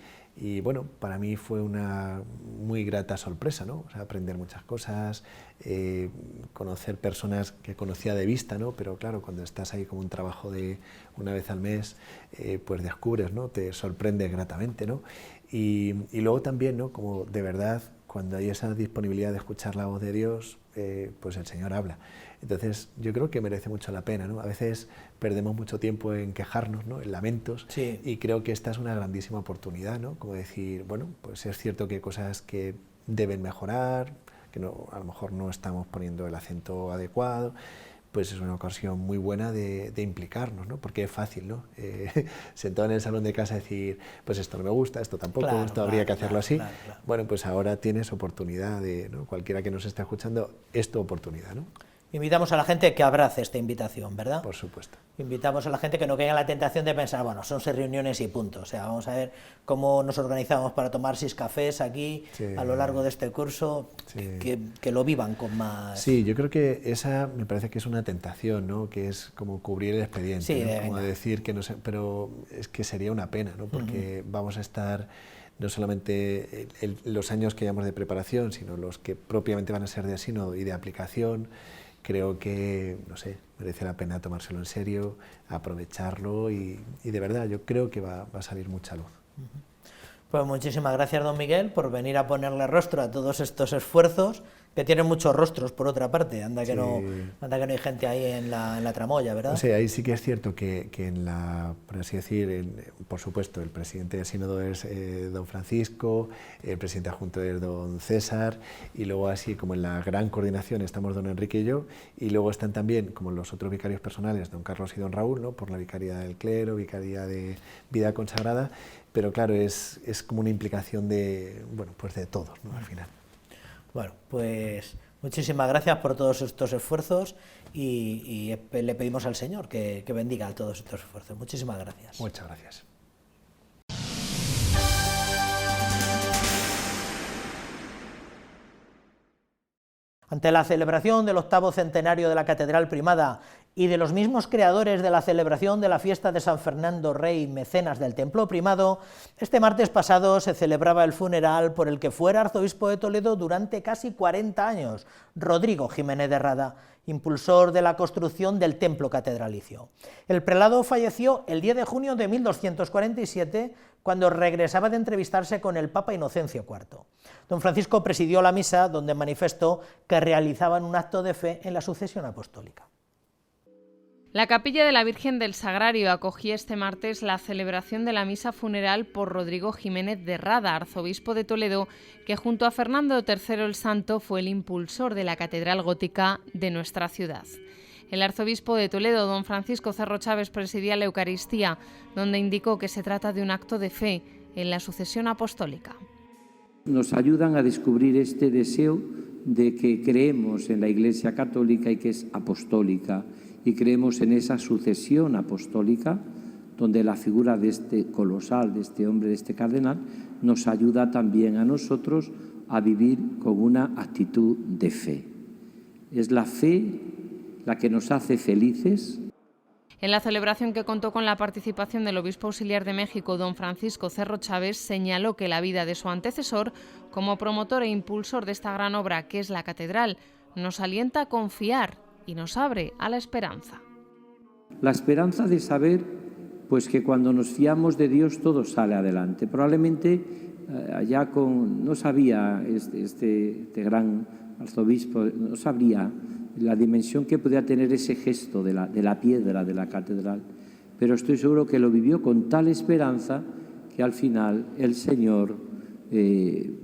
S11: bueno, para mí fue una muy grata sorpresa, ¿no? O sea, aprender muchas cosas, conocer personas que conocía de vista, ¿no? Pero claro, cuando estás ahí como un trabajo de una vez al mes, pues descubres, ¿no? Te sorprende gratamente, ¿no? Y luego también, ¿no? Como de verdad, cuando hay esa disponibilidad de escuchar la voz de Dios, pues el Señor habla. Entonces yo creo que merece mucho la pena, ¿no? A veces perdemos mucho tiempo en quejarnos, ¿no? En lamentos,
S1: sí.
S11: Y creo que esta es una grandísima oportunidad, ¿no? Como decir, bueno, pues es cierto que hay cosas que deben mejorar, que no, a lo mejor no estamos poniendo el acento adecuado, pues es una ocasión muy buena de implicarnos, ¿no? Porque es fácil, ¿no? Sentado en el salón de casa decir, pues esto no me gusta, esto tampoco,
S1: claro,
S11: esto habría que hacerlo así.
S1: Claro.
S11: Bueno, pues ahora tienes oportunidad de, ¿no? Cualquiera que nos esté escuchando, es tu oportunidad, ¿no?
S1: Invitamos a la gente que abrace esta invitación, ¿verdad?
S11: Por supuesto.
S1: Invitamos a la gente que no caiga en la tentación de pensar, bueno, son 6 reuniones y punto. O sea, vamos a ver cómo nos organizamos para tomar 6 cafés aquí a lo largo de este curso, que lo vivan con más...
S11: Sí, yo creo que esa me parece que es una tentación, ¿no? Que es como cubrir el expediente,
S1: sí,
S11: ¿no? Como decir que no sé, pero es que sería una pena, ¿no? Porque vamos a estar no solamente los años que llevamos de preparación, sino los que propiamente van a ser de sínodo y de aplicación. Creo que, no sé, merece la pena tomárselo en serio, aprovecharlo y de verdad yo creo que va a salir mucha luz.
S1: Pues muchísimas gracias, don Miguel, por venir a ponerle rostro a todos estos esfuerzos, que tienen muchos rostros, por otra parte, anda que no hay gente ahí en la tramoya, ¿verdad?
S11: O sea, ahí sí que es cierto que en la, por así decir, por supuesto, el presidente del sínodo es don Francisco, el presidente adjunto es don César, y luego así como en la gran coordinación estamos don Enrique y yo, y luego están también como los otros vicarios personales, don Carlos y don Raúl, ¿no? Por la vicaría del clero, vicaría de vida consagrada, pero claro, es como una implicación de, bueno, pues de todos, ¿no? Al final.
S1: Bueno, pues muchísimas gracias por todos estos esfuerzos y le pedimos al Señor que bendiga a todos estos esfuerzos. Muchísimas gracias.
S11: Muchas gracias.
S1: Ante la celebración del 8º centenario de la Catedral Primada y de los mismos creadores de la celebración de la fiesta de San Fernando Rey, mecenas del Templo Primado, este martes pasado se celebraba el funeral por el que fuera arzobispo de Toledo durante casi 40 años, Rodrigo Jiménez de Rada, impulsor de la construcción del templo catedralicio. El prelado falleció el 10 de junio de 1247, cuando regresaba de entrevistarse con el Papa Inocencio IV. Don Francisco presidió la misa, donde manifestó que realizaban un acto de fe en la sucesión apostólica.
S2: La Capilla de la Virgen del Sagrario acogía este martes la celebración de la misa funeral por Rodrigo Jiménez de Rada, arzobispo de Toledo, que junto a Fernando III el Santo fue el impulsor de la catedral gótica de nuestra ciudad. El arzobispo de Toledo, don Francisco Cerro Chaves, presidía la Eucaristía, donde indicó que se trata de un acto de fe en la sucesión apostólica.
S12: Nos ayudan a descubrir este deseo de que creemos en la Iglesia Católica y que es apostólica, y creemos en esa sucesión apostólica, donde la figura de este colosal, de este hombre, de este cardenal, nos ayuda también a nosotros a vivir con una actitud de fe. Es la fe la que nos hace felices.
S2: En la celebración, que contó con la participación del obispo auxiliar de México, don Francisco Cerro Chaves, señaló que la vida de su antecesor, como promotor e impulsor de esta gran obra que es la catedral, nos alienta a confiar y nos abre a la esperanza.
S12: La esperanza de saber, pues, que cuando nos fiamos de Dios todo sale adelante. Probablemente no sabía este gran arzobispo, no sabría la dimensión que podía tener ese gesto de la piedra de la catedral, pero estoy seguro que lo vivió con tal esperanza que al final el Señor,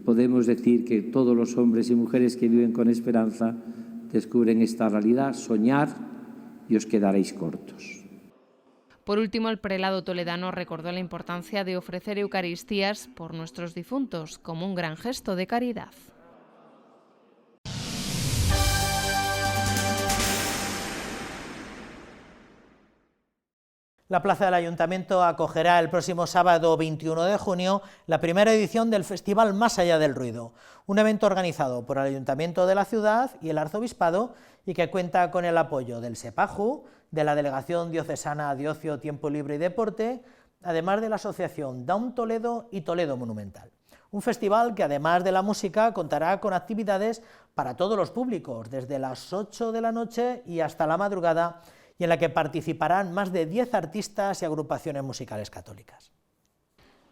S12: podemos decir que todos los hombres y mujeres que viven con esperanza descubren esta realidad. Soñad y os quedaréis cortos.
S2: Por último, el prelado toledano recordó la importancia de ofrecer Eucaristías por nuestros difuntos como un gran gesto de caridad.
S1: La plaza del Ayuntamiento acogerá el próximo sábado 21 de junio la primera edición del Festival Más allá del ruido, un evento organizado por el Ayuntamiento de la ciudad y el Arzobispado y que cuenta con el apoyo del SEPAJU, de la Delegación Diocesana de Ocio, Tiempo Libre y Deporte, además de la Asociación Down Toledo y Toledo Monumental. Un festival que además de la música contará con actividades para todos los públicos, desde las 8 de la noche y hasta la madrugada, y en la que participarán más de 10 artistas y agrupaciones musicales católicas.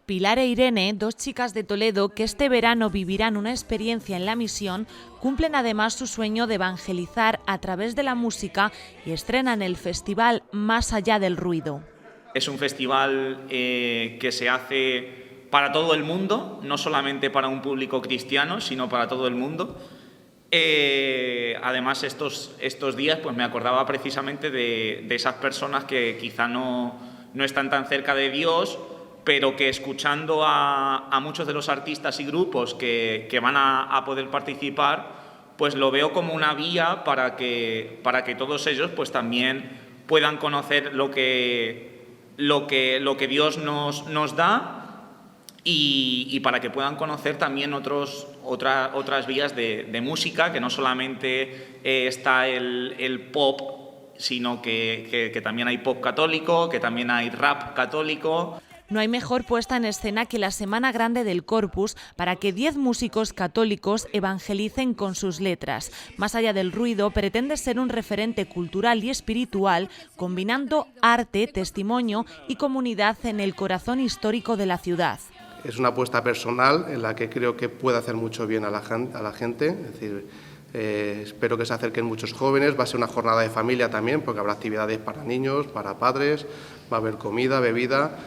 S13: Pilar e Irene, dos chicas de Toledo que este verano vivirán una experiencia en la misión, cumplen además su sueño de evangelizar a través de la música y estrenan el festival Más allá del ruido.
S14: Es un festival que se hace para todo el mundo, no solamente para un público cristiano, sino para todo el mundo. Además, estos días pues me acordaba precisamente de esas personas que quizá no están tan cerca de Dios, pero que escuchando a muchos de los artistas y grupos que van a poder participar, pues lo veo como una vía para que todos ellos pues también puedan conocer lo que Dios nos da y para que puedan conocer también otras vías de música, que no solamente está el pop, sino que también hay pop católico, que también hay rap católico.
S13: No hay mejor puesta en escena que la Semana Grande del Corpus para que 10 músicos católicos evangelicen con sus letras. Más allá del ruido, pretende ser un referente cultural y espiritual, combinando arte, testimonio y comunidad en el corazón histórico de la ciudad.
S15: Es una apuesta personal en la que creo que puede hacer mucho bien a la gente, es decir, espero que se acerquen muchos jóvenes, va a ser una jornada de familia también, porque habrá actividades para niños, para padres, va a haber comida, bebida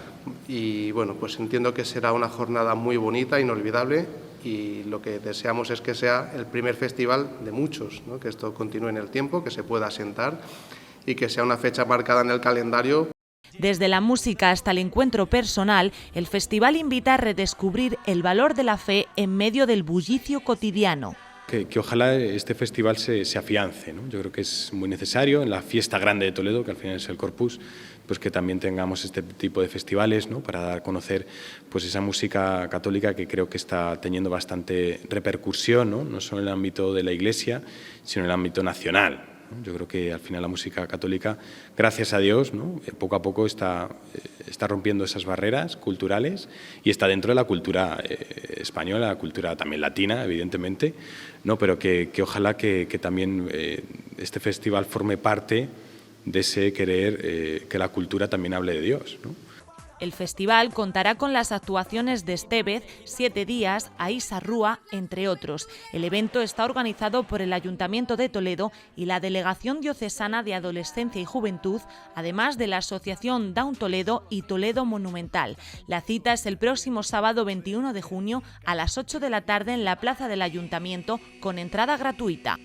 S15: y bueno, pues entiendo que será una jornada muy bonita, inolvidable y lo que deseamos es que sea el primer festival de muchos, ¿no? Que esto continúe en el tiempo, que se pueda asentar y que sea una fecha marcada en el calendario.
S13: Desde la música hasta el encuentro personal, el festival invita a redescubrir el valor de la fe en medio del bullicio cotidiano.
S16: Que ojalá este festival se afiance, ¿no? Yo creo que es muy necesario en la fiesta grande de Toledo, que al final es el Corpus, pues que también tengamos este tipo de festivales, ¿no? Para dar a conocer pues esa música católica que creo que está teniendo bastante repercusión, ¿no? Solo en el ámbito de la Iglesia, sino en el ámbito nacional. Yo creo que al final la música católica, gracias a Dios, ¿no? Poco a poco está rompiendo esas barreras culturales y está dentro de la cultura española, la cultura también latina, evidentemente, ¿no? Pero que ojalá que también este festival forme parte de ese querer que la cultura también hable de Dios, ¿no?
S13: El festival contará con las actuaciones de Estevez, 7 días, Aísa Rúa, entre otros. El evento está organizado por el Ayuntamiento de Toledo y la Delegación Diocesana de Adolescencia y Juventud, además de la Asociación Down Toledo y Toledo Monumental. La cita es el próximo sábado 21 de junio a las 8 de la tarde en la plaza del Ayuntamiento, con entrada gratuita.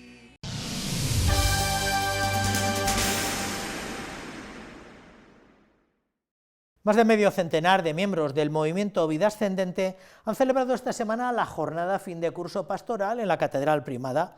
S1: Más de medio centenar de miembros del movimiento Vida Ascendente han celebrado esta semana la jornada fin de curso pastoral en la Catedral Primada,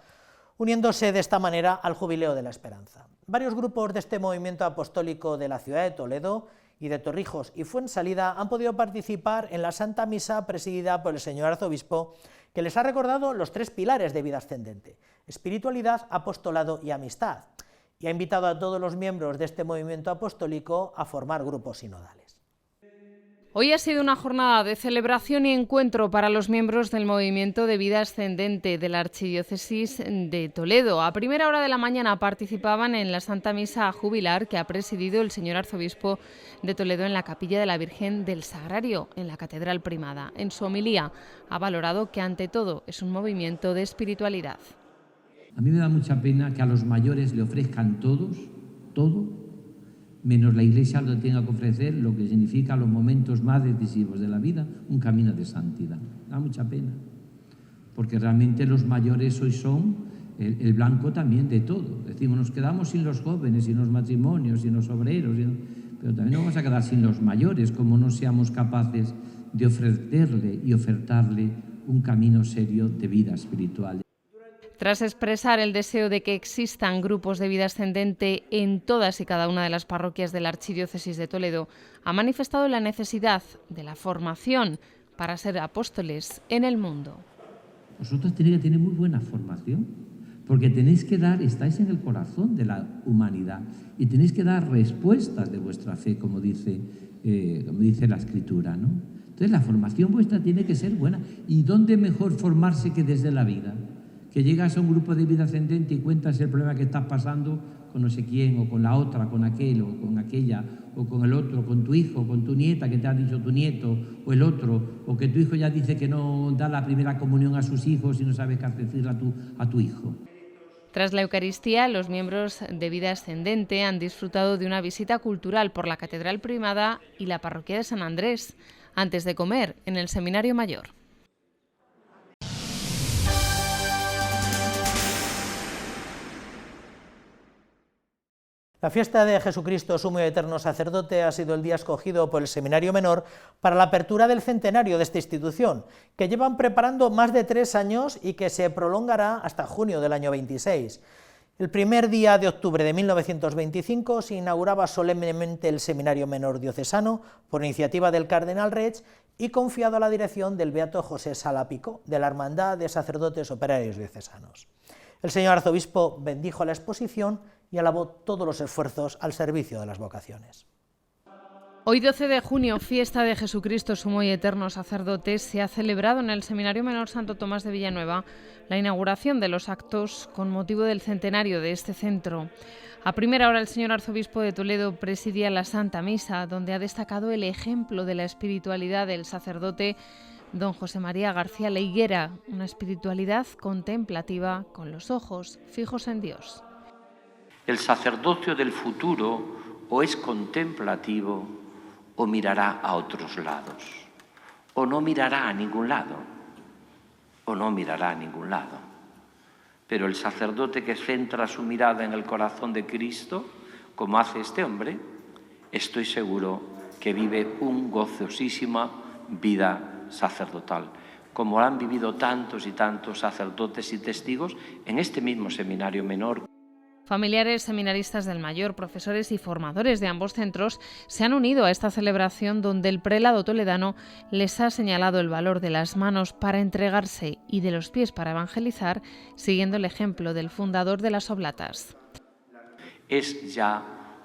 S1: uniéndose de esta manera al Jubileo de la Esperanza. Varios grupos de este movimiento apostólico de la ciudad de Toledo y de Torrijos y Fuensalida han podido participar en la Santa Misa presidida por el señor arzobispo, que les ha recordado los 3 pilares de Vida Ascendente: espiritualidad, apostolado y amistad, y ha invitado a todos los miembros de este movimiento apostólico a formar grupos sinodales.
S2: Hoy ha sido una jornada de celebración y encuentro para los miembros del Movimiento de Vida Ascendente de la Archidiócesis de Toledo. A primera hora de la mañana participaban en la Santa Misa Jubilar que ha presidido el señor arzobispo de Toledo en la Capilla de la Virgen del Sagrario, en la Catedral Primada. En su homilía ha valorado que ante todo es un movimiento de espiritualidad.
S12: A mí me da mucha pena que a los mayores le ofrezcan todo, menos la Iglesia lo tenga que ofrecer, lo que significa los momentos más decisivos de la vida, un camino de santidad. Da mucha pena, porque realmente los mayores hoy son el blanco también de todo. Decimos, nos quedamos sin los jóvenes, sin los matrimonios, sin los obreros, pero también nos vamos a quedar sin los mayores, como no seamos capaces de ofrecerle y ofertarle un camino serio de vida espiritual.
S2: Tras expresar el deseo de que existan grupos de vida ascendente en todas y cada una de las parroquias de la Archidiócesis de Toledo, ha manifestado la necesidad de la formación para ser apóstoles en el mundo.
S12: Vosotros tenéis que tener muy buena formación, porque tenéis que estáis en el corazón de la humanidad y tenéis que dar respuestas de vuestra fe, como dice la Escritura, ¿no? Entonces la formación vuestra tiene que ser buena. ¿Y dónde mejor formarse que desde la vida? Que llegas a un grupo de vida ascendente y cuentas el problema que estás pasando con no sé quién, o con la otra, con aquel, o con aquella, o con el otro, con tu hijo, con tu nieta que te ha dicho tu nieto, o el otro, o que tu hijo ya dice que no da la primera comunión a sus hijos y no sabe qué decirle a tu hijo.
S2: Tras la Eucaristía, los miembros de Vida Ascendente han disfrutado de una visita cultural por la Catedral Primada y la Parroquia de San Andrés, antes de comer en el Seminario Mayor.
S1: La fiesta de Jesucristo, sumo y eterno sacerdote, ha sido el día escogido por el Seminario Menor para la apertura del centenario de esta institución, que llevan preparando más de 3 años y que se prolongará hasta junio del año 26. El primer día de octubre de 1925 se inauguraba solemnemente el Seminario Menor Diocesano por iniciativa del Cardenal Reig y confiado a la dirección del beato José Salapico, de la Hermandad de Sacerdotes Operarios Diocesanos. El señor arzobispo bendijo la exposición y alabó todos los esfuerzos al servicio de las vocaciones.
S2: Hoy 12 de junio, fiesta de Jesucristo, sumo y eterno sacerdote, se ha celebrado en el Seminario Menor Santo Tomás de Villanueva la inauguración de los actos con motivo del centenario de este centro. A primera hora el señor arzobispo de Toledo presidía la Santa Misa, donde ha destacado el ejemplo de la espiritualidad del sacerdote don José María García Leiguera, una espiritualidad contemplativa con los ojos fijos en Dios.
S5: El sacerdocio del futuro o es contemplativo o mirará a otros lados, o no mirará a ningún lado, Pero el sacerdote que centra su mirada en el corazón de Cristo, como hace este hombre, estoy seguro que vive un gozosísima vida sacerdotal, como han vivido tantos y tantos sacerdotes y testigos en este mismo seminario menor.
S2: Familiares seminaristas del Mayor, profesores y formadores de ambos centros se han unido a esta celebración donde el prelado toledano les ha señalado el valor de las manos para entregarse y de los pies para evangelizar, siguiendo el ejemplo del fundador de las Oblatas.
S5: Es ya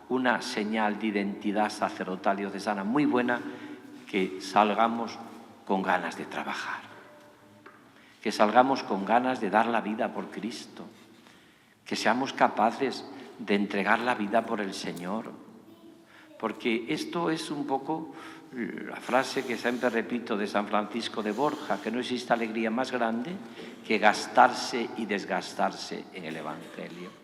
S5: una señal de identidad sacerdotal diocesana muy buena que salgamos con ganas de trabajar, que salgamos con ganas de dar la vida por Cristo, que seamos capaces de entregar la vida por el Señor, porque esto es un poco la frase que siempre repito de San Francisco de Borja, que no existe alegría más grande que gastarse y desgastarse en el Evangelio.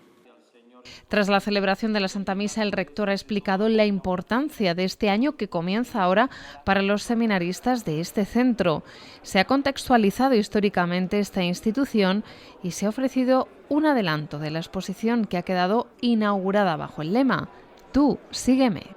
S2: Tras la celebración de la Santa Misa, el rector ha explicado la importancia de este año que comienza ahora para los seminaristas de este centro. Se ha contextualizado históricamente esta institución y se ha ofrecido un adelanto de la exposición que ha quedado inaugurada bajo el lema «Tú, sígueme».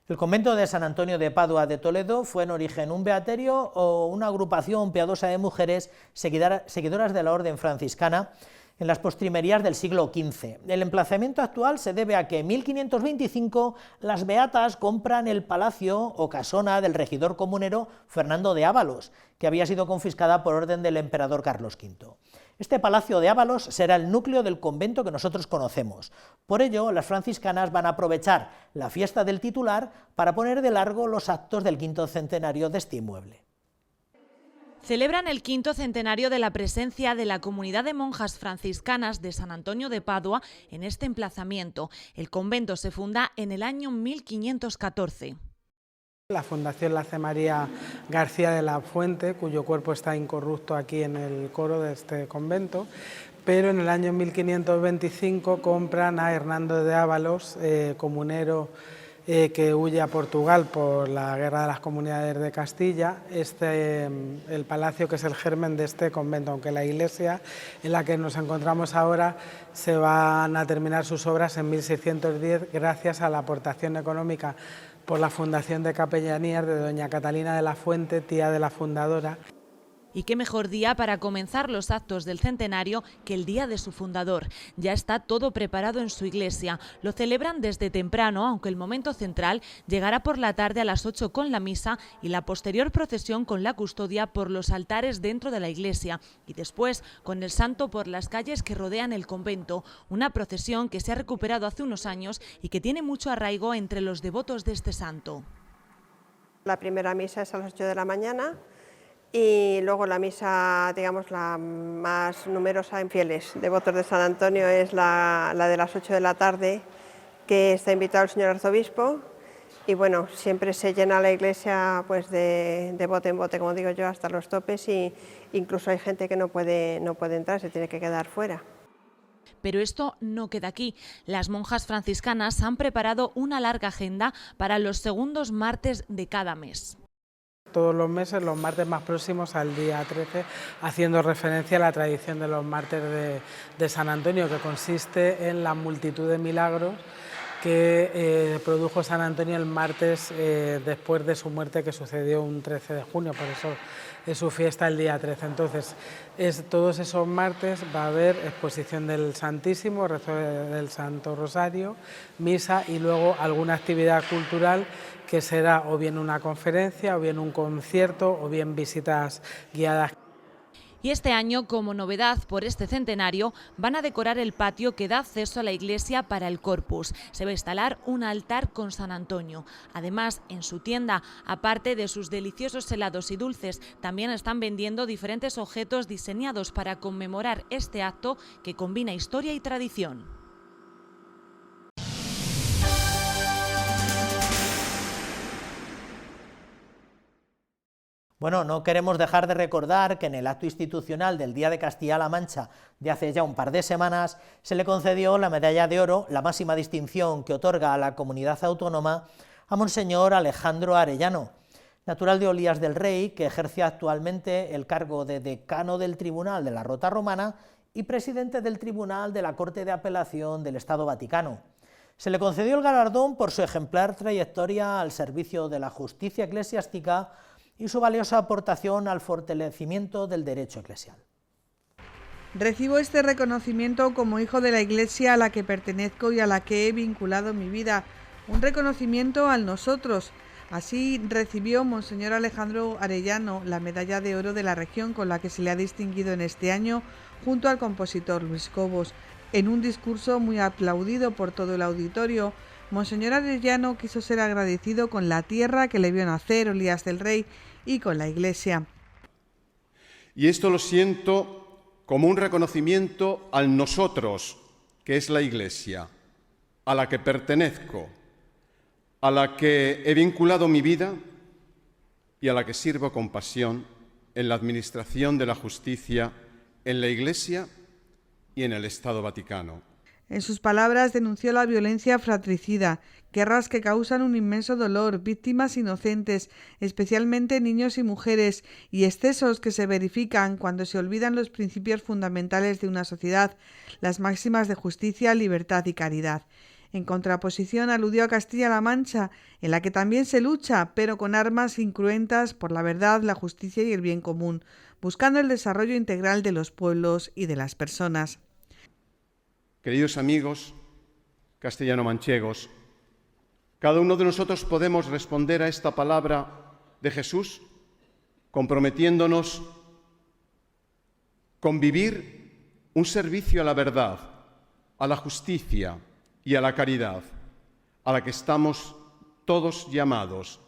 S1: El convento de San Antonio de Padua de Toledo fue en origen un beaterio o una agrupación piadosa de mujeres seguidoras de la orden franciscana en las postrimerías del siglo XV. El emplazamiento actual se debe a que en 1525 las beatas compran el palacio o casona del regidor comunero Fernando de Ábalos, que había sido confiscada por orden del emperador Carlos V. Este palacio de Ábalos será el núcleo del convento que nosotros conocemos. Por ello, las franciscanas van a aprovechar la fiesta del titular para poner de largo los actos del 5º centenario de este inmueble.
S13: Celebran el 5º centenario de la presencia de la comunidad de monjas franciscanas de San Antonio de Padua en este emplazamiento. El convento se funda en el año 1514.
S17: La Fundación la hace María García de la Fuente, cuyo cuerpo está incorrupto aquí en el coro de este convento, pero en el año 1525 compran a Hernando de Ábalos, comunero que huye a Portugal por la Guerra de las Comunidades de Castilla, el palacio que es el germen de este convento, aunque la iglesia en la que nos encontramos ahora se van a terminar sus obras en 1610 gracias a la aportación económica por la Fundación de Capellanías de doña Catalina de la Fuente, tía de la fundadora.
S13: Y qué mejor día para comenzar los actos del centenario que el día de su fundador. Ya está todo preparado en su iglesia. Lo celebran desde temprano, aunque el momento central llegará por la tarde a las 8 con la misa y la posterior procesión con la custodia por los altares dentro de la iglesia y después con el santo por las calles que rodean el convento. Una procesión que se ha recuperado hace unos años y que tiene mucho arraigo entre los devotos de este santo.
S18: La primera misa es a las 8 de la mañana. Y luego la misa, digamos, la más numerosa en fieles devotos de San Antonio es la de las 8 de la tarde, que está invitado el señor arzobispo. Y bueno, siempre se llena la iglesia pues de bote en bote, como digo yo, hasta los topes, y incluso hay gente que no puede entrar, se tiene que quedar fuera.
S13: Pero esto no queda aquí. Las monjas franciscanas han preparado una larga agenda para los segundos martes de cada mes.
S17: Todos los meses, los martes más próximos al día 13, haciendo referencia a la tradición de los martes de San Antonio, que consiste en la multitud de milagros que produjo San Antonio el martes después de su muerte, que sucedió un 13 de junio, por eso es su fiesta el día 13. Entonces, todos esos martes va a haber exposición del Santísimo, rezo del Santo Rosario, misa y luego alguna actividad cultural que será o bien una conferencia, o bien un concierto, o bien visitas guiadas.
S13: Y este año, como novedad por este centenario, van a decorar el patio que da acceso a la iglesia para el Corpus. Se va a instalar un altar con San Antonio. Además, en su tienda, aparte de sus deliciosos helados y dulces, también están vendiendo diferentes objetos diseñados para conmemorar este acto que combina historia y tradición.
S1: Bueno, no queremos dejar de recordar que en el acto institucional del Día de Castilla-La Mancha de hace ya un par de semanas se le concedió la Medalla de Oro, la máxima distinción que otorga a la comunidad autónoma, a Monseñor Alejandro Arellano, natural de Olías del Rey, que ejerce actualmente el cargo de decano del Tribunal de la Rota Romana y presidente del Tribunal de la Corte de Apelación del Estado Vaticano. Se le concedió el galardón por su ejemplar trayectoria al servicio de la justicia eclesiástica y su valiosa aportación al fortalecimiento del derecho eclesial.
S19: Recibo este reconocimiento como hijo de la Iglesia a la que pertenezco y a la que he vinculado mi vida, un reconocimiento al nosotros. Así recibió Monseñor Alejandro Arellano la Medalla de Oro de la región, con la que se le ha distinguido en este año junto al compositor Luis Cobos. En un discurso muy aplaudido por todo el auditorio, Monseñor Arellano quiso ser agradecido con la tierra que le vio nacer, Olías del Rey, y con la Iglesia.
S20: Y esto lo siento como un reconocimiento al nosotros, que es la Iglesia, a la que pertenezco, a la que he vinculado mi vida y a la que sirvo con pasión en la administración de la justicia, en la Iglesia y en el Estado Vaticano.
S19: En sus palabras denunció la violencia fratricida, guerras que causan un inmenso dolor, víctimas inocentes, especialmente niños y mujeres, y excesos que se verifican cuando se olvidan los principios fundamentales de una sociedad, las máximas de justicia, libertad y caridad. En contraposición, aludió a Castilla-La Mancha, en la que también se lucha, pero con armas incruentas por la verdad, la justicia y el bien común, buscando el desarrollo integral de los pueblos y de las personas.
S20: Queridos amigos castellano-manchegos, cada uno de nosotros podemos responder a esta palabra de Jesús comprometiéndonos con vivir un servicio a la verdad, a la justicia y a la caridad, a la que estamos todos llamados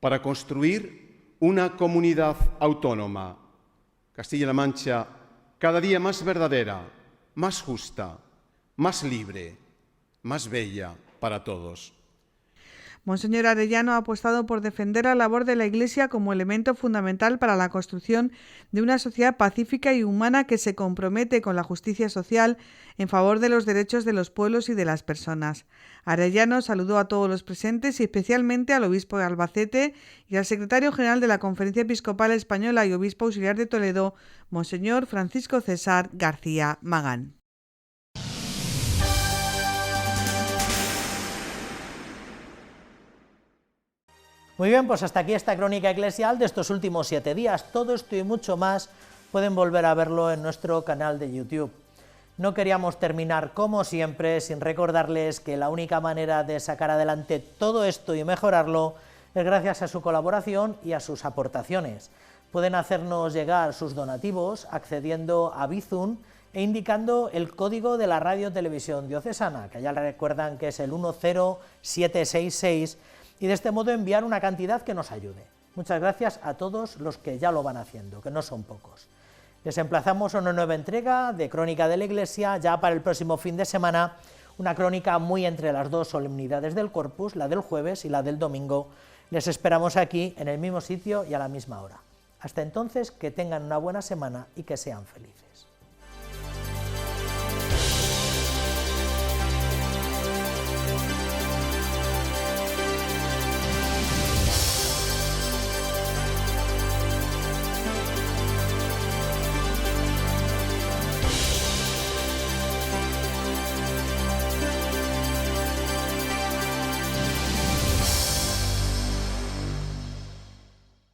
S20: para construir una comunidad autónoma, Castilla-La Mancha, cada día más verdadera, más justa, más libre, más bella para todos.
S19: Monseñor Arellano ha apostado por defender la labor de la Iglesia como elemento fundamental para la construcción de una sociedad pacífica y humana que se compromete con la justicia social en favor de los derechos de los pueblos y de las personas. Arellano saludó a todos los presentes y especialmente al obispo de Albacete y al secretario general de la Conferencia Episcopal Española y obispo auxiliar de Toledo, Monseñor Francisco César García Magán.
S1: Muy bien, pues hasta aquí esta crónica eclesial de estos últimos 7 días. Todo esto y mucho más pueden volver a verlo en nuestro canal de YouTube. No queríamos terminar, como siempre, sin recordarles que la única manera de sacar adelante todo esto y mejorarlo es gracias a su colaboración y a sus aportaciones. Pueden hacernos llegar sus donativos accediendo a Bizum e indicando el código de la Radio Televisión Diocesana, que ya recuerdan que es el 10766, y de este modo enviar una cantidad que nos ayude. Muchas gracias a todos los que ya lo van haciendo, que no son pocos. Les emplazamos a una nueva entrega de Crónica de la Iglesia ya para el próximo fin de semana, una crónica muy entre las dos solemnidades del Corpus, la del jueves y la del domingo. Les esperamos aquí en el mismo sitio y a la misma hora. Hasta entonces, que tengan una buena semana y que sean felices.